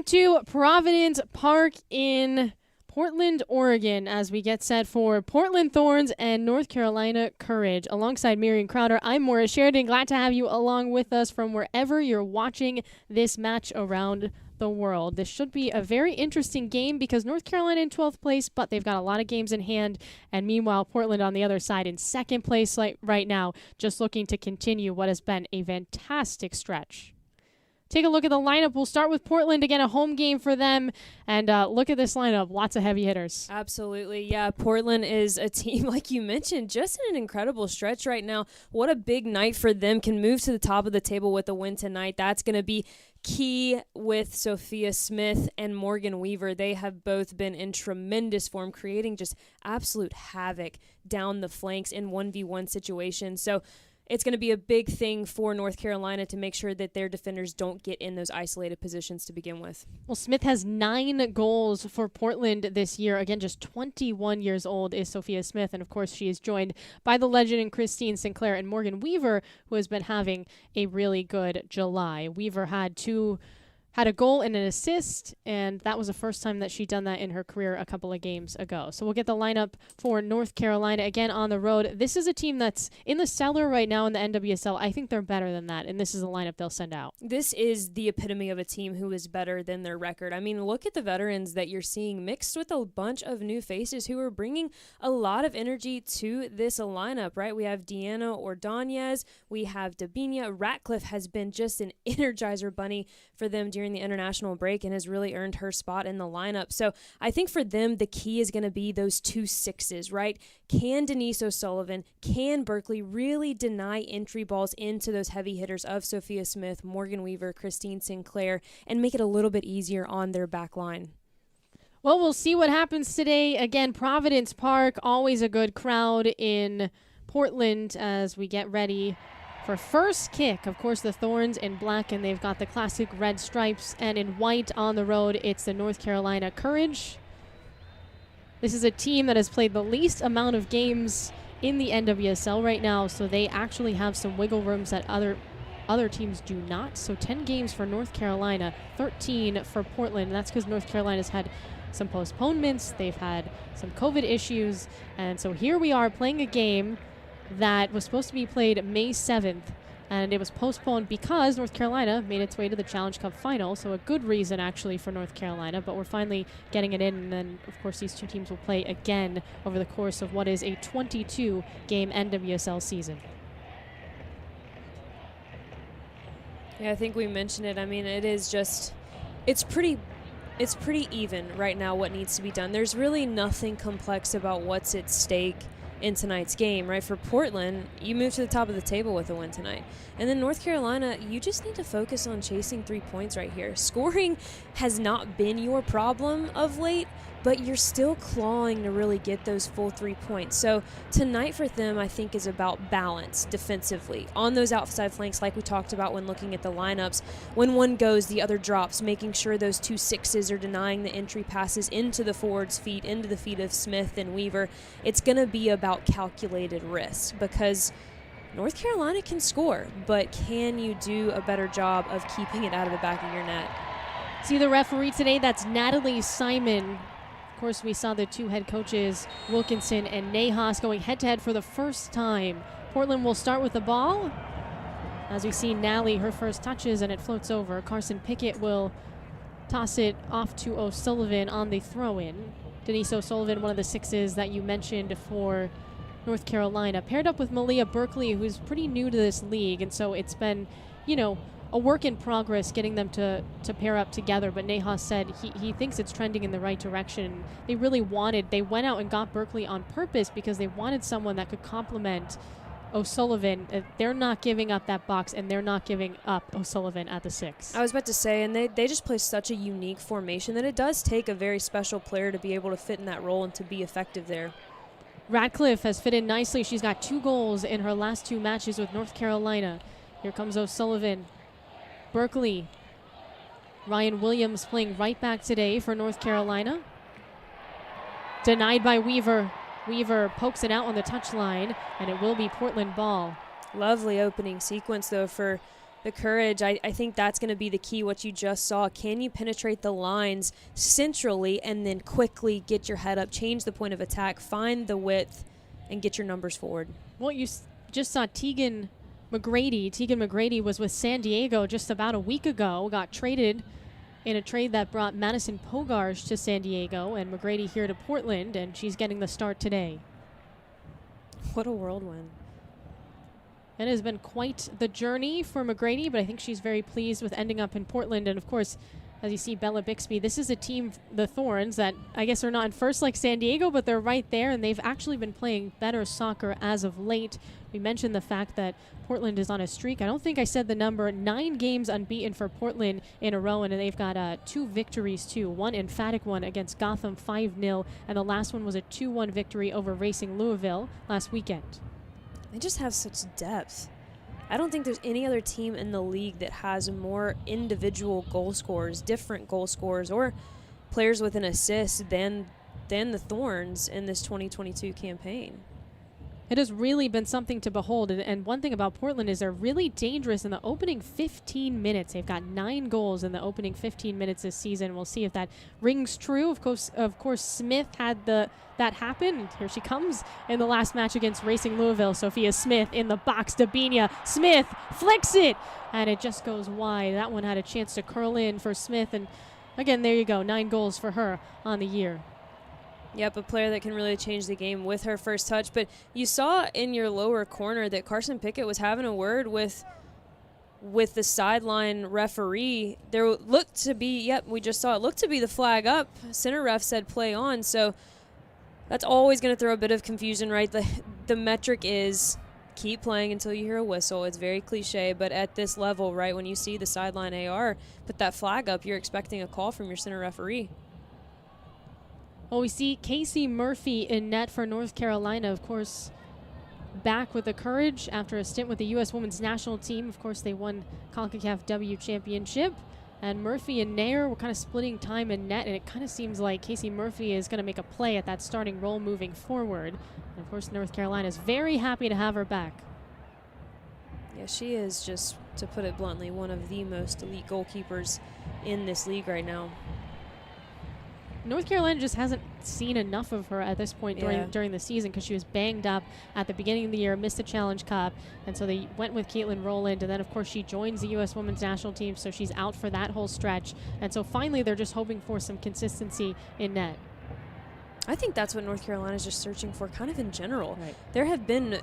to Providence Park in Portland, Oregon, as we get set for Portland Thorns and North Carolina Courage. Alongside Miriam Crowder, I'm Maura Sheridan. Glad to have you along with us from wherever you're watching this match around the world. This should be a very interesting game because North Carolina in 12th place, but they've got a lot of games in hand. And meanwhile, Portland on the other side in second place right now, just looking to continue what has been a fantastic stretch. Take a look at the lineup. We'll start with Portland. Again, a home game for them. And look at this lineup. Lots of heavy hitters. Absolutely. Yeah, Portland is a team, like you mentioned, just in an incredible stretch right now. What a big night for them. Can move to the top of the table with a win tonight. That's going to be key with Sophia Smith and Morgan Weaver. They have both been in tremendous form, creating just absolute havoc down the flanks in 1v1 situations. So it's going to be a big thing for North Carolina to make sure that their defenders don't get in those isolated positions to begin with. Well, Smith has 9 goals for Portland this year. Again, just 21 years old is Sophia Smith. And, of course, she is joined by the legend in Christine Sinclair and Morgan Weaver, who has been having a really good July. Weaver had a goal and an assist, and that was the first time that she'd done that in her career a couple of games ago. So we'll get the lineup for North Carolina again on the road. This is a team that's in the cellar right now in the NWSL. I think they're better than that, and this is the lineup they'll send out. This is the epitome of a team who is better than their record. I mean, look at the veterans that you're seeing mixed with a bunch of new faces who are bringing a lot of energy to this lineup, right? We have Deanna Ordonez, we have Dabinia. Ratcliffe has been just an energizer bunny for them during the international break and has really earned her spot in the lineup. So I think for them, the key is going to be those 2 sixes, right? Can Denise O'Sullivan, can Berkeley really deny entry balls into those heavy hitters of Sophia Smith, Morgan Weaver, Christine Sinclair, and make it a little bit easier on their back line? Well, we'll see what happens today. Again, Providence Park, always a good crowd in Portland as we get ready for first kick. Of course, the Thorns in black, and they've got the classic red stripes, and in white on the road, it's the North Carolina Courage. This is a team that has played the least amount of games in the NWSL right now, so they actually have some wiggle rooms that other teams do not. So 10 games for North Carolina, 13 for Portland. That's because North Carolina's had some postponements, they've had some COVID issues, and so here we are playing a game that was supposed to be played May 7th, and it was postponed because North Carolina made its way to the Challenge Cup final, so a good reason actually for North Carolina, but we're finally getting it in, and then of course these two teams will play again over the course of what is a 22-game NWSL season. Yeah, I think we mentioned it. I mean, it is just, it's pretty even right now what needs to be done. There's really nothing complex about what's at stake in tonight's game, right? For Portland, you move to the top of the table with a win tonight. And then North Carolina, you just need to focus on chasing 3 points right here. Scoring has not been your problem of late, but you're still clawing to really get those full 3 points. So tonight for them, I think, is about balance defensively on those outside flanks, like we talked about when looking at the lineups. When one goes, the other drops, making sure those 2 sixes are denying the entry passes into the forwards' feet, into the feet of Smith and Weaver. It's going to be about calculated risk because North Carolina can score, but can you do a better job of keeping it out of the back of your net? See the referee today, that's Natalie Simon. Of course, we saw the 2 head coaches, Wilkinson and Nahas, going head-to-head for the first time. Portland will start with the ball. As we see Nally, her first touches, and it floats over. Carson Pickett will toss it off to O'Sullivan on the throw-in. Denise O'Sullivan, one of the 6s that you mentioned for North Carolina, paired up with Malia Berkeley, who's pretty new to this league, and so it's been, a work in progress getting them to pair up together, but Nahas said he thinks it's trending in the right direction. They went out and got Berkeley on purpose because they wanted someone that could complement O'Sullivan. They're not giving up that box, and they're not giving up O'Sullivan at the 6. I was about to say, and they just play such a unique formation that it does take a very special player to be able to fit in that role and to be effective there. Ratcliffe has fit in nicely. She's got 2 goals in her last 2 matches with North Carolina. Here comes O'Sullivan. Berkeley. Ryan Williams playing right back today for North Carolina. Denied by Weaver. Weaver pokes it out on the touchline, and it will be Portland ball. Lovely opening sequence, though, for the courage. I think that's going to be the key, what you just saw. Can you penetrate the lines centrally and then quickly get your head up, change the point of attack, find the width, and get your numbers forward? Well, you just saw Tegan McGrady. Tegan McGrady was with San Diego just about a week ago, got traded in a trade that brought Madison Pogarsh to San Diego and McGrady here to Portland, and she's getting the start today. What a whirlwind. It has been quite the journey for McGrady, but I think she's very pleased with ending up in Portland. And, of course, as you see, Bella Bixby, this is a team, the Thorns, that I guess are not in first like San Diego, but they're right there, and they've actually been playing better soccer as of late. We mentioned the fact that Portland is on a streak. I don't think I said the number. 9 games unbeaten for Portland in a row, and they've got 2 victories, too. One emphatic one against Gotham 5-0, and the last one was a 2-1 victory over Racing Louisville last weekend. They just have such depth. I don't think there's any other team in the league that has more individual goal scorers, different goal scorers, or players with an assist than the Thorns in this 2022 campaign. It has really been something to behold. And one thing about Portland is they're really dangerous in the opening 15 minutes. They've got 9 goals in the opening 15 minutes this season. We'll see if that rings true. Of course, Smith had that happen. Here she comes in the last match against Racing Louisville. Sophia Smith in the box. Dabinia Smith flicks it, and it just goes wide. That one had a chance to curl in for Smith. And again, there you go. 9 goals for her on the year. Yep, a player that can really change the game with her first touch. But you saw in your lower corner that Carson Pickett was having a word with the sideline referee. There looked to be, we just saw it, looked to be the flag up. Center ref said play on. So that's always going to throw a bit of confusion, right? The metric is keep playing until you hear a whistle. It's very cliche, but at this level, right, when you see the sideline AR put that flag up, you're expecting a call from your center referee. Well, we see Casey Murphy in net for North Carolina, of course, back with the courage after a stint with the U.S. Women's National Team. Of course, they won CONCACAF W Championship. And Murphy and Nair were kind of splitting time in net, and it kind of seems like Casey Murphy is going to make a play at that starting role moving forward. And, of course, North Carolina is very happy to have her back. Yeah, she is, just to put it bluntly, one of the most elite goalkeepers in this league right now. North Carolina just hasn't seen enough of her at this point during the season because she was banged up at the beginning of the year, missed the Challenge Cup, and so they went with Caitlin Rowland, and then, of course, she joins the U.S. Women's National Team, so she's out for that whole stretch. And so finally they're just hoping for some consistency in net. I think that's what North Carolina is just searching for kind of in general. Right. There have been,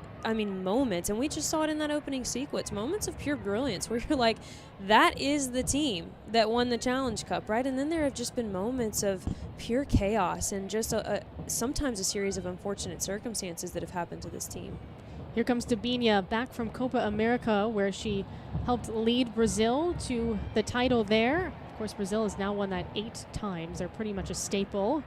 moments, and we just saw it in that opening sequence, moments of pure brilliance where you're like, that is the team that won the Challenge Cup, right? And then there have just been moments of pure chaos and just sometimes a series of unfortunate circumstances that have happened to this team. Here comes Dabinia back from Copa America, where she helped lead Brazil to the title there. Of course, Brazil has now won that 8 times. They're pretty much a staple.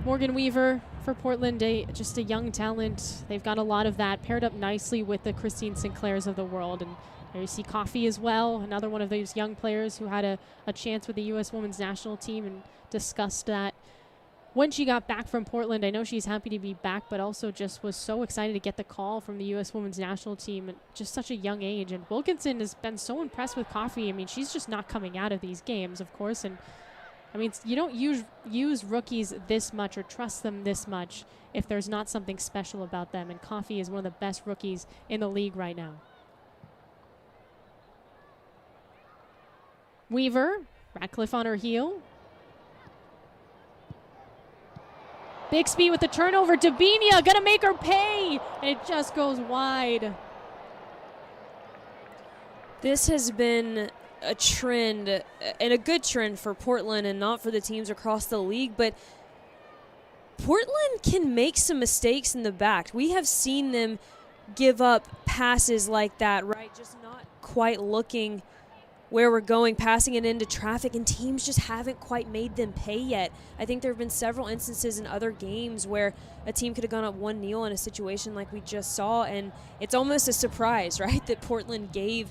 Morgan Weaver for Portland, just a young talent. They've got a lot of that paired up nicely with the Christine Sinclairs of the world. And there you see Coffey as well, another one of those young players who had a chance with the U.S. Women's National Team and discussed that when she got back from Portland. I know she's happy to be back, but also just was so excited to get the call from the U.S. Women's National Team at just such a young age. And Wilkinson has been so impressed with Coffey. I mean, she's just not coming out of these games, of course, and I mean, you don't use rookies this much or trust them this much if there's not something special about them. And Coffey is one of the best rookies in the league right now. Weaver, Ratcliffe on her heel. Bixby with the turnover. Dabinia gonna make her pay, and it just goes wide. This has been a trend, and a good trend for Portland and not for the teams across the league, but Portland can make some mistakes in the back. We have seen them give up passes like that, right? Just not quite looking where we're going, passing it into traffic, and teams just haven't quite made them pay yet. I think there have been several instances in other games where a team could have gone up 1-0 in a situation like we just saw, and it's almost a surprise, right, that Portland gave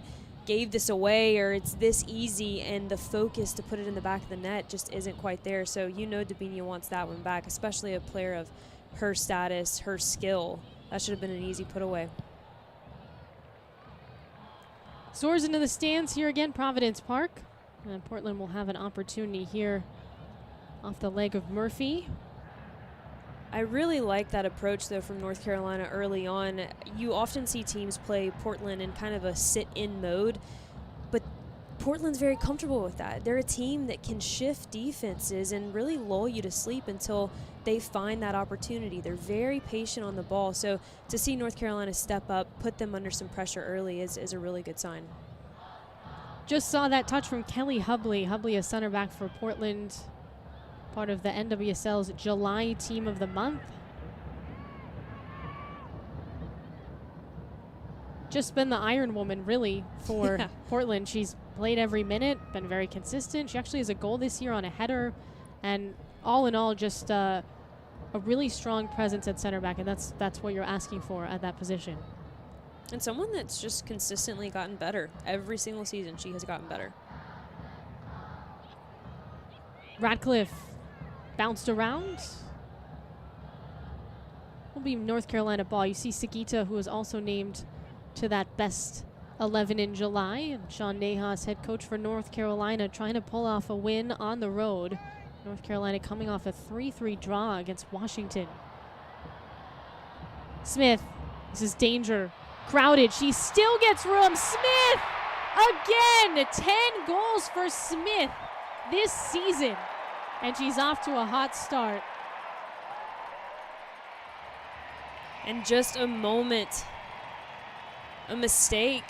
this away, or it's this easy, and the focus to put it in the back of the net just isn't quite there. So Dabinia wants that one back, especially a player of her status, her skill. That should have been an easy put away. Soars into the stands here again, Providence Park. And Portland will have an opportunity here off the leg of Murphy. I really like that approach, though, from North Carolina early on. You often see teams play Portland in kind of a sit-in mode, but Portland's very comfortable with that. They're a team that can shift defenses and really lull you to sleep until they find that opportunity. They're very patient on the ball. So to see North Carolina step up, put them under some pressure early is a really good sign. Just saw that touch from Kelly Hubley. Hubley, a center back for Portland, part of the NWSL's July Team of the Month. Just been the Iron Woman, really, for Portland. She's played every minute, been very consistent. She actually has a goal this year on a header. And all in all, just a really strong presence at center back, and that's what you're asking for at that position. And someone that's just consistently gotten better. Every single season, she has gotten better. Radcliffe bounced around. Will be North Carolina ball. You see Sagita, who was also named to that best 11 in July. And Sean Nahas, head coach for North Carolina, trying to pull off a win on the road. North Carolina coming off a 3-3 draw against Washington. Smith, this is danger. Crowded, she still gets room. Smith, again, 10 goals for Smith this season. And she's off to a hot start. And just a moment, a mistake,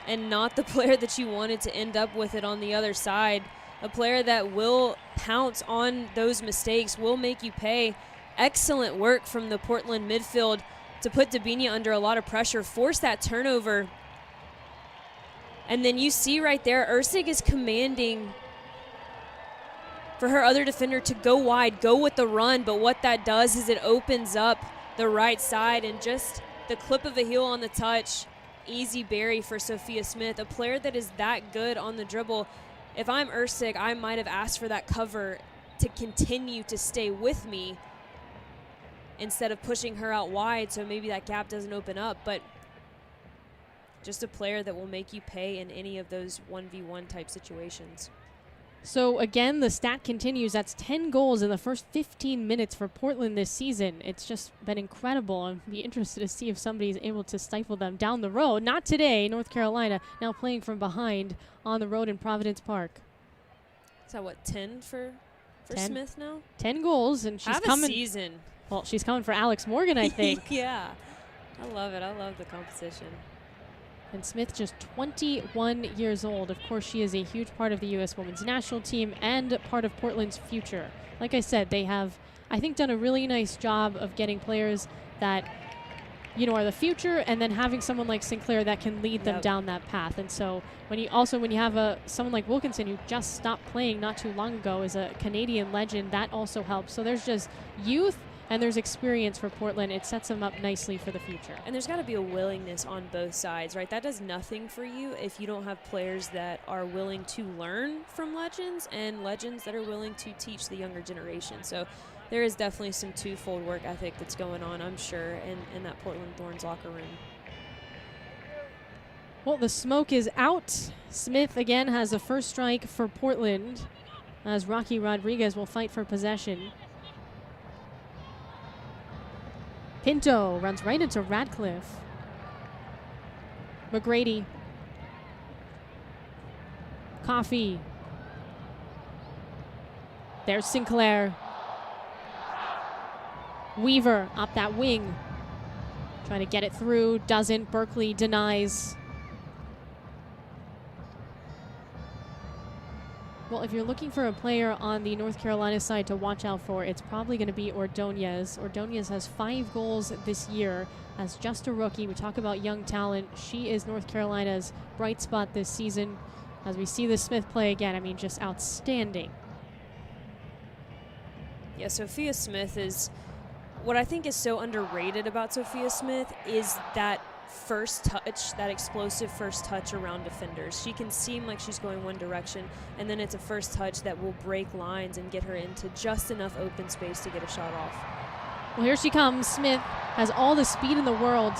and not the player that you wanted to end up with it on the other side. A player that will pounce on those mistakes, will make you pay. Excellent work from the Portland midfield to put Dabinia under a lot of pressure, force that turnover. And then you see right there, Ursig is commanding for her other defender to go wide, go with the run, but what that does is it opens up the right side, and just the clip of a heel on the touch, easy bury for Sophia Smith, a player that is that good on the dribble. If I'm Ursig, I might have asked for that cover to continue to stay with me instead of pushing her out wide, so maybe that gap doesn't open up. But just a player that will make you pay in any of those 1v1 type situations. So again, the stat continues. That's 10 goals in the first 15 minutes for Portland this season. It's just been incredible. I'd be interested to see if somebody's able to stifle them down the road. Not today. North Carolina now playing from behind on the road in Providence Park. Is that what, 10 for 10. Smith now? 10 goals, and she's Have coming. A season. Well, she's coming for Alex Morgan, I think. Yeah, I love it. I love the competition. And Smith just 21 years old. Of course, she is a huge part of the U.S. women's national team and part of Portland's future. Like I said, they have, I think, done a really nice job of getting players that, you know, are the future, and then having someone like Sinclair that can lead them down that path. And so when you have someone like Wilkinson, who just stopped playing not too long ago, is a Canadian legend, that also helps. So there's just youth and there's experience for Portland. It sets them up nicely for the future. And there's got to be a willingness on both sides, right? That does nothing for you if you don't have players that are willing to learn from legends and legends that are willing to teach the younger generation. So there is definitely some twofold work ethic that's going on, I'm sure, in that Portland Thorns locker room. Well, the smoke is out. Smith again has a first strike for Portland, as Rocky Rodriguez will fight for possession. Pinto runs right into Radcliffe. McGrady. Coffee. There's Sinclair. Weaver up that wing. Trying to get it through. Doesn't. Berkeley denies. Well, if you're looking for a player on the North Carolina side to watch out for, it's probably going to be Ordonez. Ordonez has 5 goals this year as just a rookie. We talk about young talent. She is North Carolina's bright spot this season. As we see the Smith play again, I mean, just outstanding. Yeah, Sophia Smith is, what I think is so underrated about Sophia Smith is that first touch, that explosive first touch around defenders. She can seem like she's going one direction, and then it's a first touch that will break lines and get her into just enough open space to get a shot off. Well, here she comes. Smith has all the speed in the world.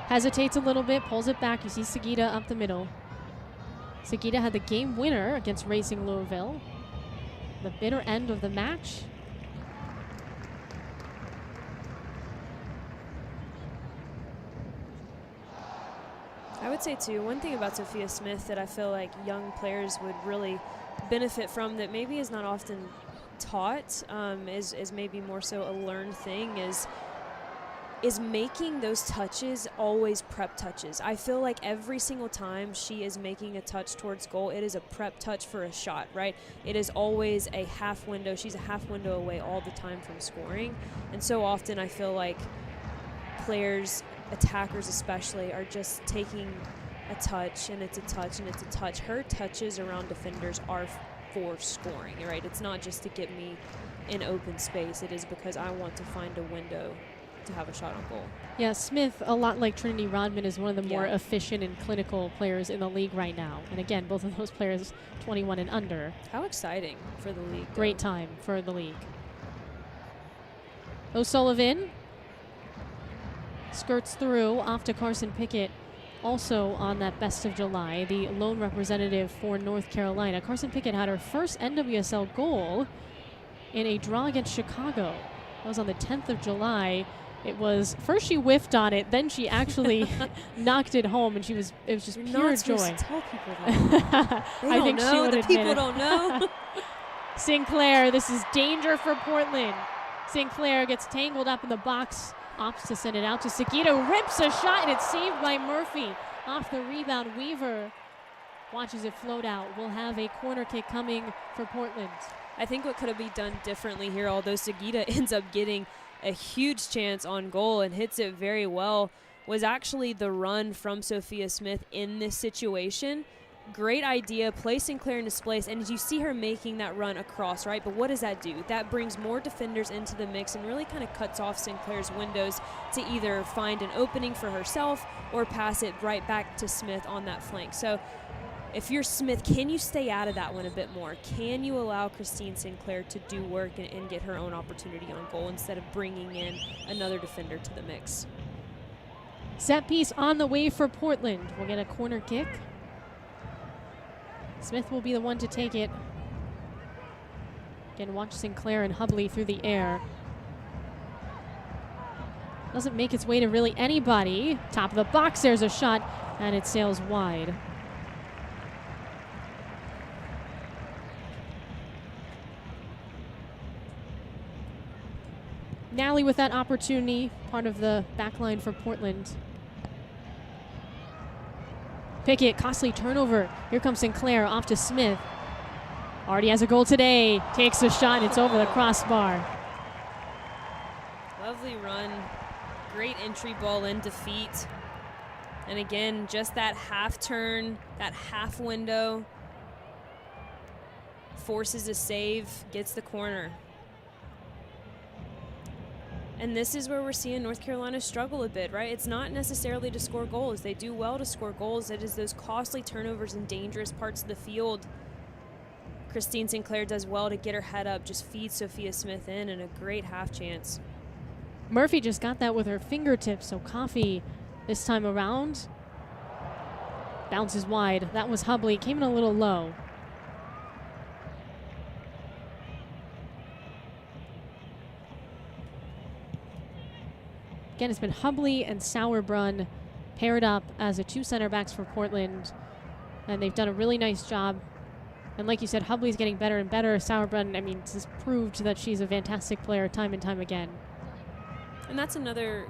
Hesitates a little bit, pulls it back. You see Sagita up the middle. Sagita had the game winner against Racing Louisville. The bitter end of the match. I would say, too, one thing about Sophia Smith that I feel like young players would really benefit from that maybe is not often taught, is maybe more so a learned thing, is making those touches always prep touches. I feel like every single time she is making a touch towards goal, it is a prep touch for a shot, right? It is always a half window. She's a half window away all the time from scoring. And so often I feel like players, attackers especially, are just taking a touch and it's a touch and it's a touch. Her touches around defenders are for scoring, right? It's not just to get me in open space. It is because I want to find a window to have a shot on goal. Yeah, Smith, a lot like Trinity Rodman, is one of the more efficient and clinical players in the league right now. And again, both of those players 21 and under. How exciting for the league. Great time for the league. O'Sullivan skirts through off to Carson Pickett, also on that Best of July, the lone representative for North Carolina. Carson Pickett had her first NWSL goal in a draw against Chicago. That was on the 10th of July. It was, first she whiffed on it, then she actually knocked it home, and it was just pure joy. To tell people that. They I don't think know. she would The admit people it. don't know. Sinclair, this is danger for Portland. Sinclair gets tangled up in the box, opts to send it out to Sagita, rips a shot, and it's saved by Murphy. Off the rebound, Weaver watches it float out. We'll have a corner kick coming for Portland. I think what could have been done differently here, although Sagita ends up getting a huge chance on goal and hits it very well, was actually the run from Sophia Smith in this situation. Great idea, play Sinclair in his place, and as you see her making that run across, right? But what does that do? That brings more defenders into the mix and really kind of cuts off Sinclair's windows to either find an opening for herself or pass it right back to Smith on that flank. So if you're Smith, can you stay out of that one a bit more? Can you allow Christine Sinclair to do work and get her own opportunity on goal instead of bringing in another defender to the mix? Set piece on the way for Portland. We'll get a corner kick. Smith will be the one to take it. Again, watch Sinclair and Hubley through the air. Doesn't make its way to really anybody. Top of the box, there's a shot, and it sails wide. Nally with that opportunity, part of the back line for Portland. Pickett, costly turnover. Here comes Sinclair off to Smith. Already has a goal today. Takes a shot, and it's over the crossbar. Lovely run. Great entry ball into feet. And again, just that half turn, that half window. Forces a save, gets the corner. And this is where we're seeing North Carolina struggle a bit, right? It's not necessarily to score goals. They do well to score goals. It is those costly turnovers in dangerous parts of the field. Christine Sinclair does well to get her head up, just feeds Sophia Smith in, and a great half chance. Murphy just got that with her fingertips, so Coffey this time around bounces wide. That was Hubley, came in a little low. Again, it's been Hubley and Sauerbrunn paired up as the two center backs for Portland, and they've done a really nice job. And like you said, Hubley's getting better and better. Sauerbrunn, I mean, has proved that she's a fantastic player time and time again. And that's another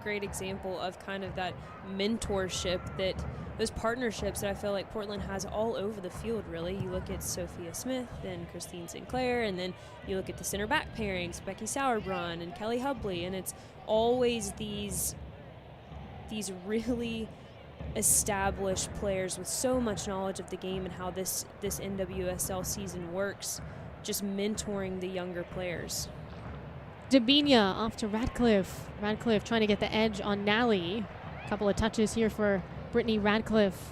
great example of kind of that mentorship, that those partnerships that I feel like Portland has all over the field, really. You look at Sophia Smith and Christine Sinclair, and then you look at the center back pairings, Becky Sauerbrunn and Kelly Hubley, and it's always these really established players with so much knowledge of the game and how this NWSL season works, just mentoring the younger players. Dabinia off to Radcliffe. Radcliffe trying to get the edge on Nally. A couple of touches here for Brittany Radcliffe.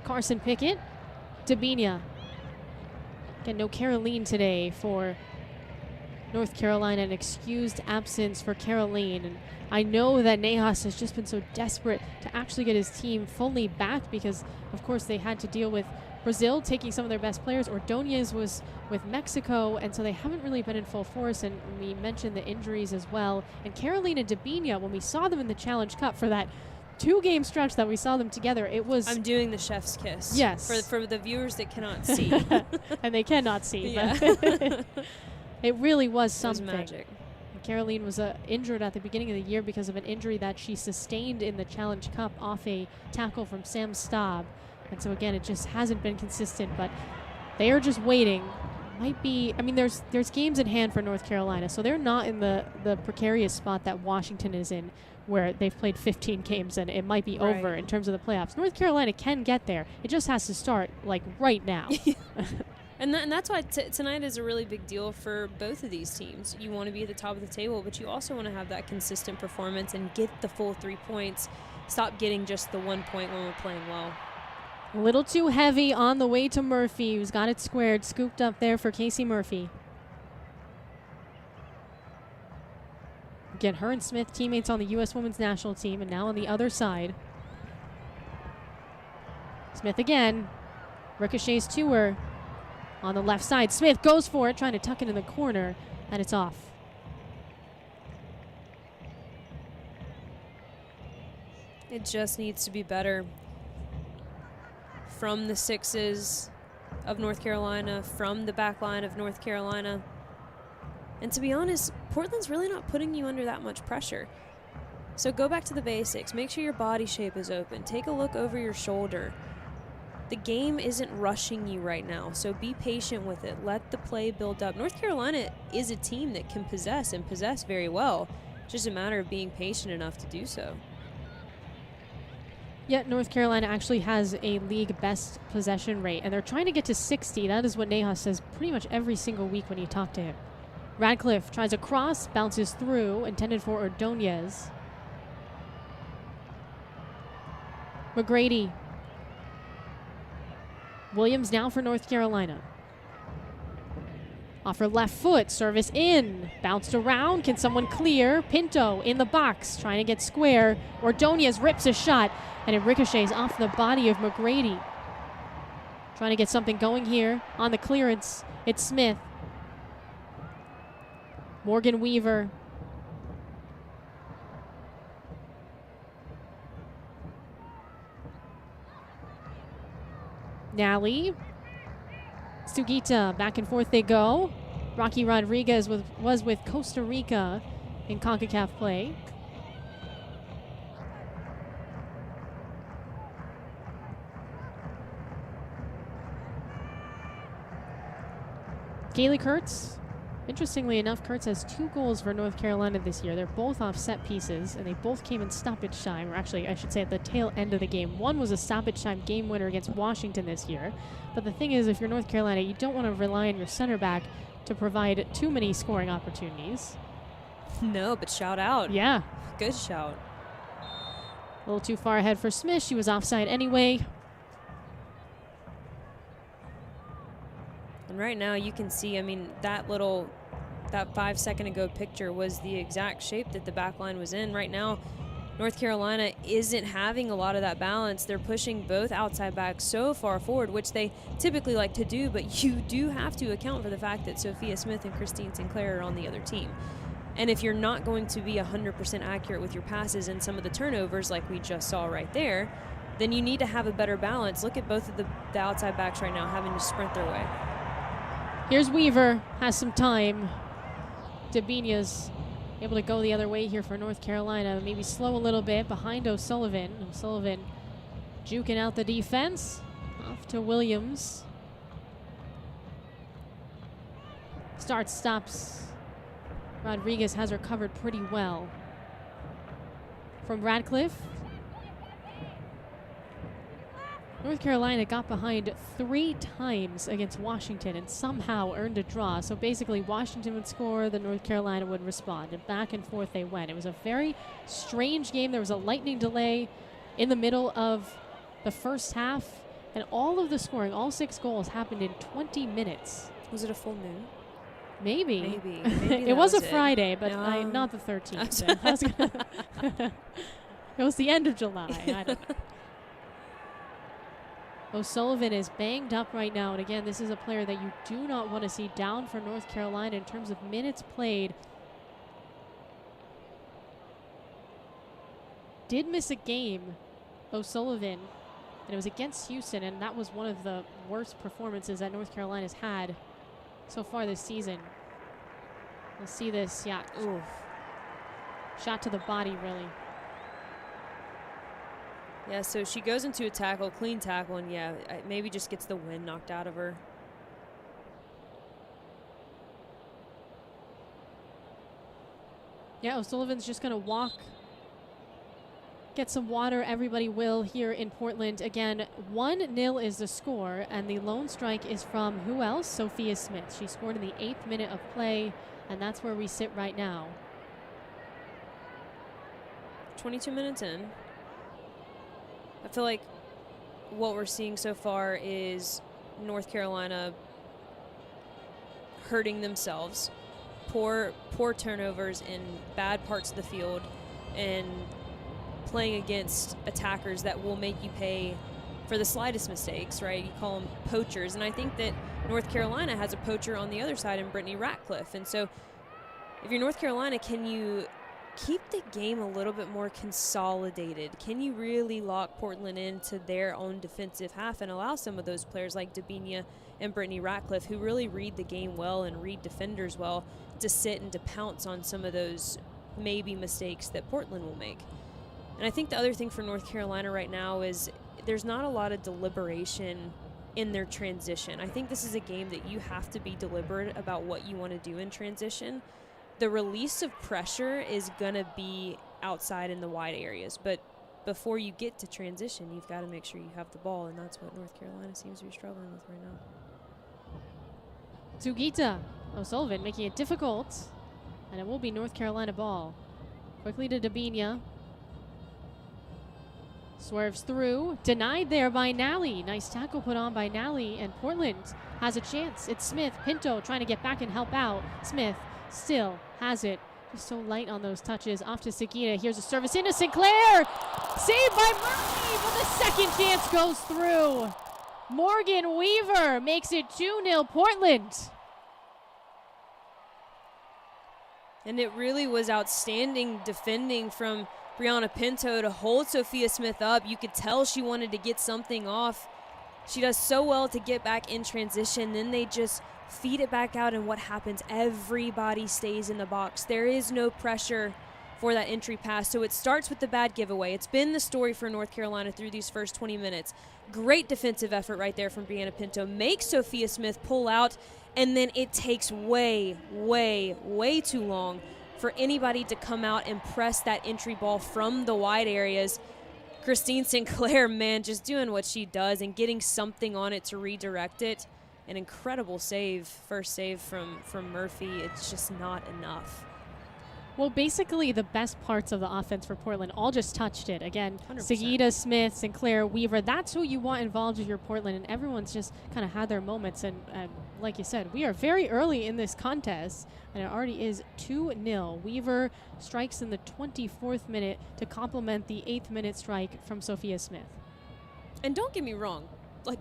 Carson Pickett. Dabinia. Again, no Caroline today for North Carolina an excused absence for Caroline. And I know that Nejas has just been so desperate to actually get his team fully back because, of course, they had to deal with Brazil taking some of their best players. Ordonez was with Mexico, and so they haven't really been in full force. And we mentioned the injuries as well. And Caroline and Dabinia, when we saw them in the Challenge Cup for that 2-game stretch that we saw them together, it was... I'm doing the chef's kiss. Yes. For the viewers that cannot see. And they cannot see. Yeah. But it really was something. It was magic. Caroline was injured at the beginning of the year because of an injury that she sustained in the Challenge Cup off a tackle from Sam Staub. And so, again, it just hasn't been consistent. But they are just waiting. Might be... I mean, there's games in hand for North Carolina, so they're not in the precarious spot that Washington is in, where they've played 15 games and it might be over in terms of the playoffs. North Carolina can get there. It just has to start, like, right now. And that's why tonight is a really big deal for both of these teams. You want to be at the top of the table, but you also want to have that consistent performance and get the full 3 points. Stop getting just the 1 point when we're playing well. A little too heavy on the way to Murphy, who's got it squared, scooped up there for Casey Murphy. Again, her and Smith, teammates on the U.S. Women's National Team, and now on the other side. Smith again, ricochets to her. On the left side, Smith goes for it, trying to tuck it in the corner, and it's off. It just needs to be better from the sixes of North Carolina, from the back line of North Carolina. And to be honest, Portland's really not putting you under that much pressure. So go back to the basics. Make sure your body shape is open. Take a look over your shoulder. The game isn't rushing you right now, so be patient with it. Let the play build up. North Carolina is a team that can possess and possess very well. It's just a matter of being patient enough to do so. Yet North Carolina actually has a league best possession rate, and they're trying to get to 60. That is what Nejas says pretty much every single week when you talk to him. Radcliffe tries a cross, bounces through, intended for Ordonez. McGrady. Williams now for North Carolina. Off her left foot, service in. Bounced around, can someone clear? Pinto in the box, trying to get square. Ordonez rips a shot, and it ricochets off the body of McGrady. Trying to get something going here on the clearance. It's Smith. Morgan Weaver. Nally. Sugita, back and forth they go. Rocky Rodriguez was with Costa Rica in CONCACAF play. Kaylee Kurtz. Interestingly enough, Kurtz has 2 goals for North Carolina this year. They're both off set pieces, and they both came in stoppage time, or actually, I should say at the tail end of the game. One was a stoppage time game winner against Washington this year. But the thing is, if you're North Carolina, you don't want to rely on your center back to provide too many scoring opportunities. No, but shout out. Yeah. Good shout. A little too far ahead for Smith. She was offside anyway. And right now you can see, I mean, that 5 second ago picture was the exact shape that the back line was in. Right now, North Carolina isn't having a lot of that balance. They're pushing both outside backs so far forward, which they typically like to do, but you do have to account for the fact that Sophia Smith and Christine Sinclair are on the other team. And if you're not going to be 100% accurate with your passes and some of the turnovers like we just saw right there, then you need to have a better balance. Look at both of the outside backs right now having to sprint their way. Here's Weaver, has some time. Dabinia's able to go the other way here for North Carolina. Maybe slow a little bit behind O'Sullivan. O'Sullivan juking out the defense. Off to Williams. Starts, stops. Rodriguez has her covered pretty well. From Radcliffe. North Carolina got behind 3 times against Washington and somehow earned a draw. So basically Washington would score, then North Carolina would respond, and back and forth they went. It was a very strange game. There was a lightning delay in the middle of the first half, and all of the scoring, all 6 goals, happened in 20 minutes. Was it a full moon? Maybe. Maybe It was a Friday, but not the 13th. It was the end of July. I don't know. O'Sullivan is banged up right now. And again, this is a player that you do not want to see down for North Carolina in terms of minutes played. Did miss a game, O'Sullivan, and it was against Houston, and that was one of the worst performances that North Carolina's had so far this season. We'll see this, yeah. Oof. Shot to the body, really. Yeah, so she goes into a tackle, clean tackle, and yeah, maybe just gets the wind knocked out of her. Yeah, O'Sullivan's just going to walk, get some water. Everybody will here in Portland. Again, 1-0 is the score, and the lone strike is from who else? Sophia Smith. She scored in the 8th minute of play, and that's where we sit right now. 22 minutes in. I feel like what we're seeing so far is North Carolina hurting themselves. Poor turnovers in bad parts of the field and playing against attackers that will make you pay for the slightest mistakes, right? You call them poachers. And I think that North Carolina has a poacher on the other side in Brittany Ratcliffe. And so if you're North Carolina, can you keep the game a little bit more consolidated? Can you really lock Portland into their own defensive half and allow some of those players like Dabinia and Brittany Ratcliffe, who really read the game well and read defenders well, to sit and to pounce on some of those maybe mistakes that Portland will make? And I think the other thing for North Carolina right now is there's not a lot of deliberation in their transition. I think this is a game that you have to be deliberate about what you want to do in transition. The release of pressure is going to be outside in the wide areas, but before you get to transition, you've got to make sure you have the ball, and that's what North Carolina seems to be struggling with right now. Sugita O'Sullivan making it difficult, and it will be North Carolina ball. Quickly to Dabinia. Swerves through. Denied there by Nally. Nice tackle put on by Nally, and Portland has a chance. It's Smith. Pinto trying to get back and help out. Smith still has it. Just so light on those touches. Off to Sugita. Here's a service into Sinclair. Saved by Murphy, but the second chance goes through. Morgan Weaver makes it 2-0 Portland. And it really was outstanding defending from Brianna Pinto to hold Sophia Smith up. You could tell she wanted to get something off. She does so well to get back in transition. Then they just feed it back out, and what happens? Everybody stays in the box. There is no pressure for that entry pass. So it starts with the bad giveaway. It's been the story for North Carolina through these first 20 minutes. Great defensive effort right there from Brianna Pinto. Makes Sophia Smith pull out, and then it takes way, way, way too long for anybody to come out and press that entry ball from the wide areas. Christine Sinclair, man, just doing what she does and getting something on it to redirect it. An incredible save, first save from Murphy. It's just not enough. Well, basically the best parts of the offense for Portland all just touched it. Again, 100%. Sugita, Smith, Sinclair, Weaver, that's who you want involved with your Portland, and everyone's just kind of had their moments. And like you said, we are very early in this contest, and it already is 2-0. Weaver strikes in the 24th minute to complement the 8th minute strike from Sophia Smith. And don't get me wrong, like,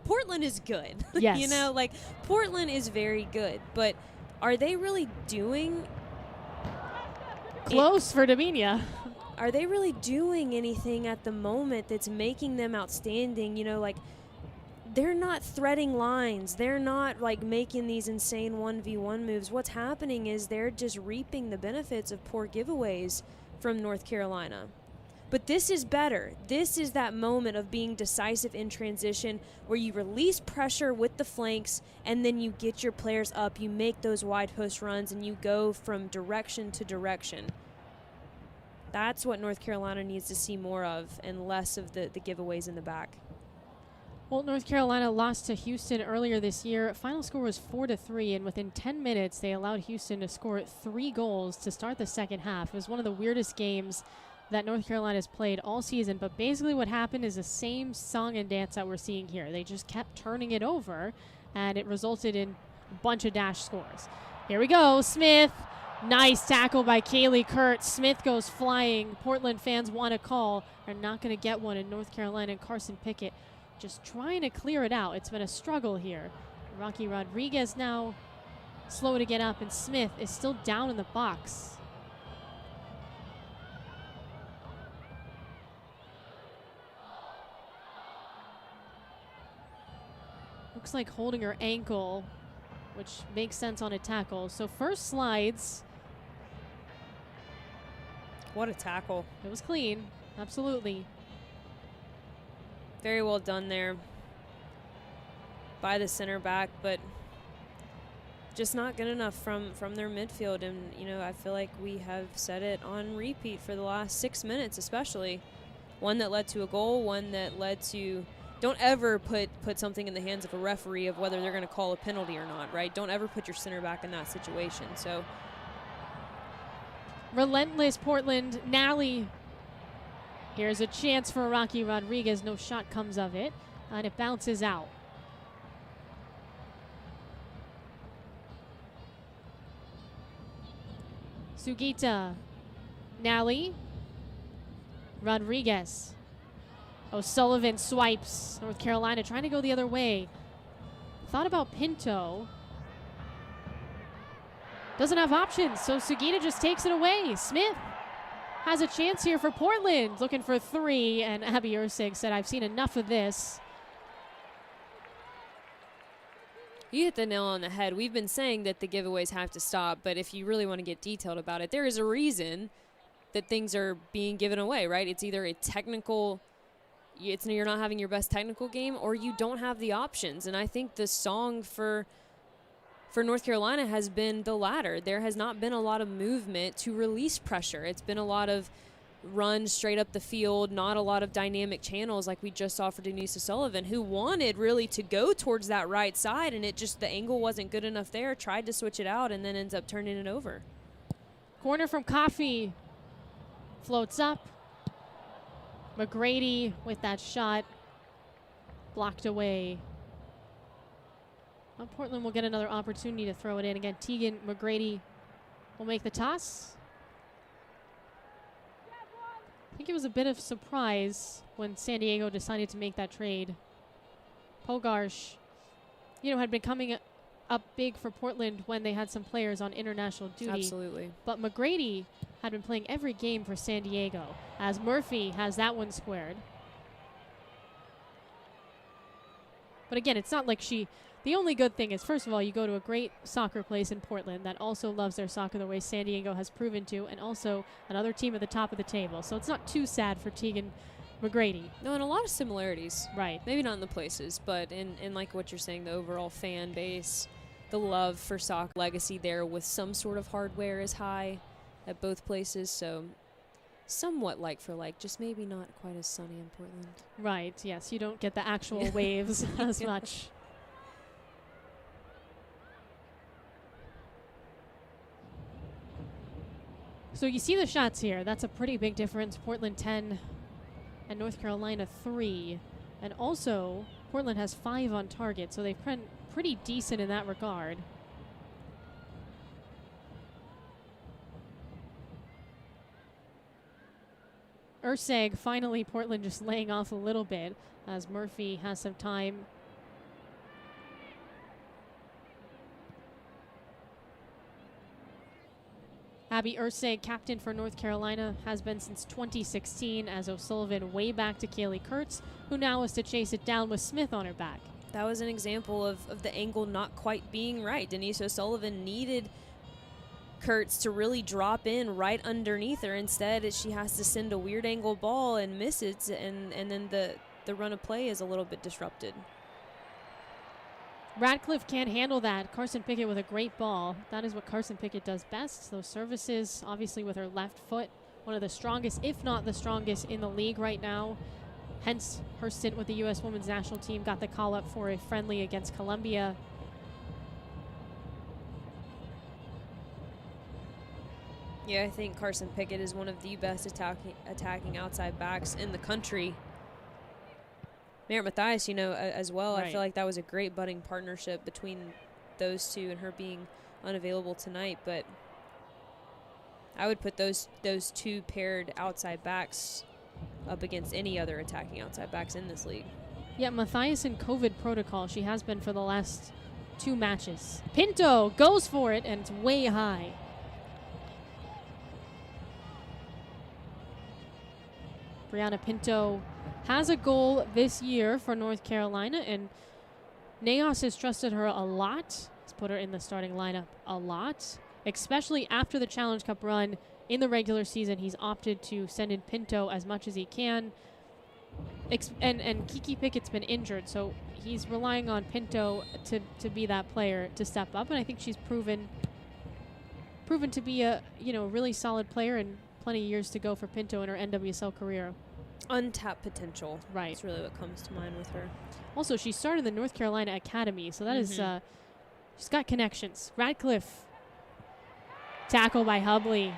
Portland is good. Yes. You know, like, Portland is very good, but are they really doing close for Dabinia? Are they really doing anything at the moment that's making them outstanding? You know, like, they're not threading lines. They're not, like, making these insane 1v1 moves. What's happening is they're just reaping the benefits of poor giveaways from North Carolina. But this is better. This is that moment of being decisive in transition where you release pressure with the flanks and then you get your players up, you make those wide post runs, and you go from direction to direction. That's what North Carolina needs to see more of and less of the giveaways in the back. Well, North Carolina lost to Houston earlier this year. Final score was 4-3, and within 10 minutes they allowed Houston to score 3 goals to start the second half. It was one of the weirdest games that North Carolina's played all season, but basically what happened is the same song and dance that we're seeing here. They just kept turning it over, and it resulted in a bunch of dash scores. Here we go, Smith. Nice tackle by Kaylee Kurtz. Smith goes flying. Portland fans want a call. Are not going to get one in North Carolina. And Carson Pickett just trying to clear it out. It's been a struggle here. Rocky Rodriguez now slow to get up, and Smith is still down in the box. Looks like holding her ankle, which makes sense on a tackle. So first slides. What a tackle. It was clean, absolutely. Very well done there by the center back, but just not good enough from their midfield. And, you know, I feel like we have said it on repeat for the last 6 minutes especially. One that led to a goal, one that led to... Don't ever put something in the hands of a referee of whether they're going to call a penalty or not, right? Don't ever put your center back in that situation. So relentless Portland. Nally. Here's a chance for Rocky Rodriguez. No shot comes of it, and it bounces out. Sugita. Nally. Rodriguez. O'Sullivan swipes. North Carolina trying to go the other way. Thought about Pinto. Doesn't have options, so Sugita just takes it away. Smith has a chance here for Portland. Looking for 3, and Abby Ursig said, I've seen enough of this. you hit the nail on the head. We've been saying that the giveaways have to stop, but if you really want to get detailed about it, there is a reason that things are being given away, right? It's either a technical... you're not having your best technical game, or you don't have the options. And I think the song for North Carolina has been the latter. There has not been a lot of movement to release pressure. It's been a lot of run straight up the field, not a lot of dynamic channels like we just saw for Denise O'Sullivan, who wanted really to go towards that right side, and it just, the angle wasn't good enough there, tried to switch it out, and then ends up turning it over. Corner from Coffey. Floats up. McGrady with that shot blocked away. Well, Portland will get another opportunity to throw it in. Again, Tegan McGrady will make the toss. I think it was a bit of surprise when San Diego decided to make that trade. Pogarsh, had been coming up big for Portland when they had some players on international duty. Absolutely. But McGrady had been playing every game for San Diego, as Murphy has that one squared. But again, it's not like the only good thing is, first of all, you go to a great soccer place in Portland that also loves their soccer the way San Diego has proven to, and also another team at the top of the table. So it's not too sad for Tegan McGrady. No, and a lot of similarities. Right. Maybe not in the places, but in like what you're saying, the overall fan base, the love for soccer legacy there with some sort of hardware is high at both places. So somewhat like for like, just maybe not quite as sunny in Portland. Right, yes. You don't get the actual waves as much. So you see the shots here. That's a pretty big difference. Portland 10 and North Carolina 3. And also, Portland has 5 on target, so they've been pretty decent in that regard. Urseg, finally Portland just laying off a little bit as Murphy has some time. Abby Urseg, captain for North Carolina, has been since 2016, as O'Sullivan way back to Kaylee Kurtz, who now is to chase it down with Smith on her back. That was an example of the angle not quite being right. Denise O'Sullivan needed Kurtz to really drop in right underneath her. Instead, she has to send a weird angle ball and miss it, and then the run of play is a little bit disrupted. Radcliffe can't handle that. Carson Pickett with a great ball. That is what Carson Pickett does best. Those services, obviously with her left foot, one of the strongest, if not the strongest in the league right now. Hence her stint with the U.S. women's national team. Got the call up for a friendly against Colombia. Yeah, I think Carson Pickett is one of the best attacking outside backs in the country. Merritt Mathias, as well. Right. I feel like that was a great budding partnership between those two, and her being unavailable tonight, but I would put those two paired outside backs up against any other attacking outside backs in this league. Yeah, Matthias in COVID protocol. She has been for the last 2 matches. Pinto goes for it, and it's way high. Brianna Pinto has a goal this year for North Carolina, and Naos has trusted her a lot. He's put her in the starting lineup a lot, especially after the Challenge Cup run in the regular season. He's opted to send in Pinto as much as he can. And Kiki Pickett's been injured, so he's relying on Pinto to be that player to step up, and I think she's proven to be a really solid player, and plenty of years to go for Pinto in her NWSL career. Untapped potential. Right. That's really what comes to mind with her. Also, she started the North Carolina Academy, so that is she's got connections. Radcliffe. Tackle by Hubley.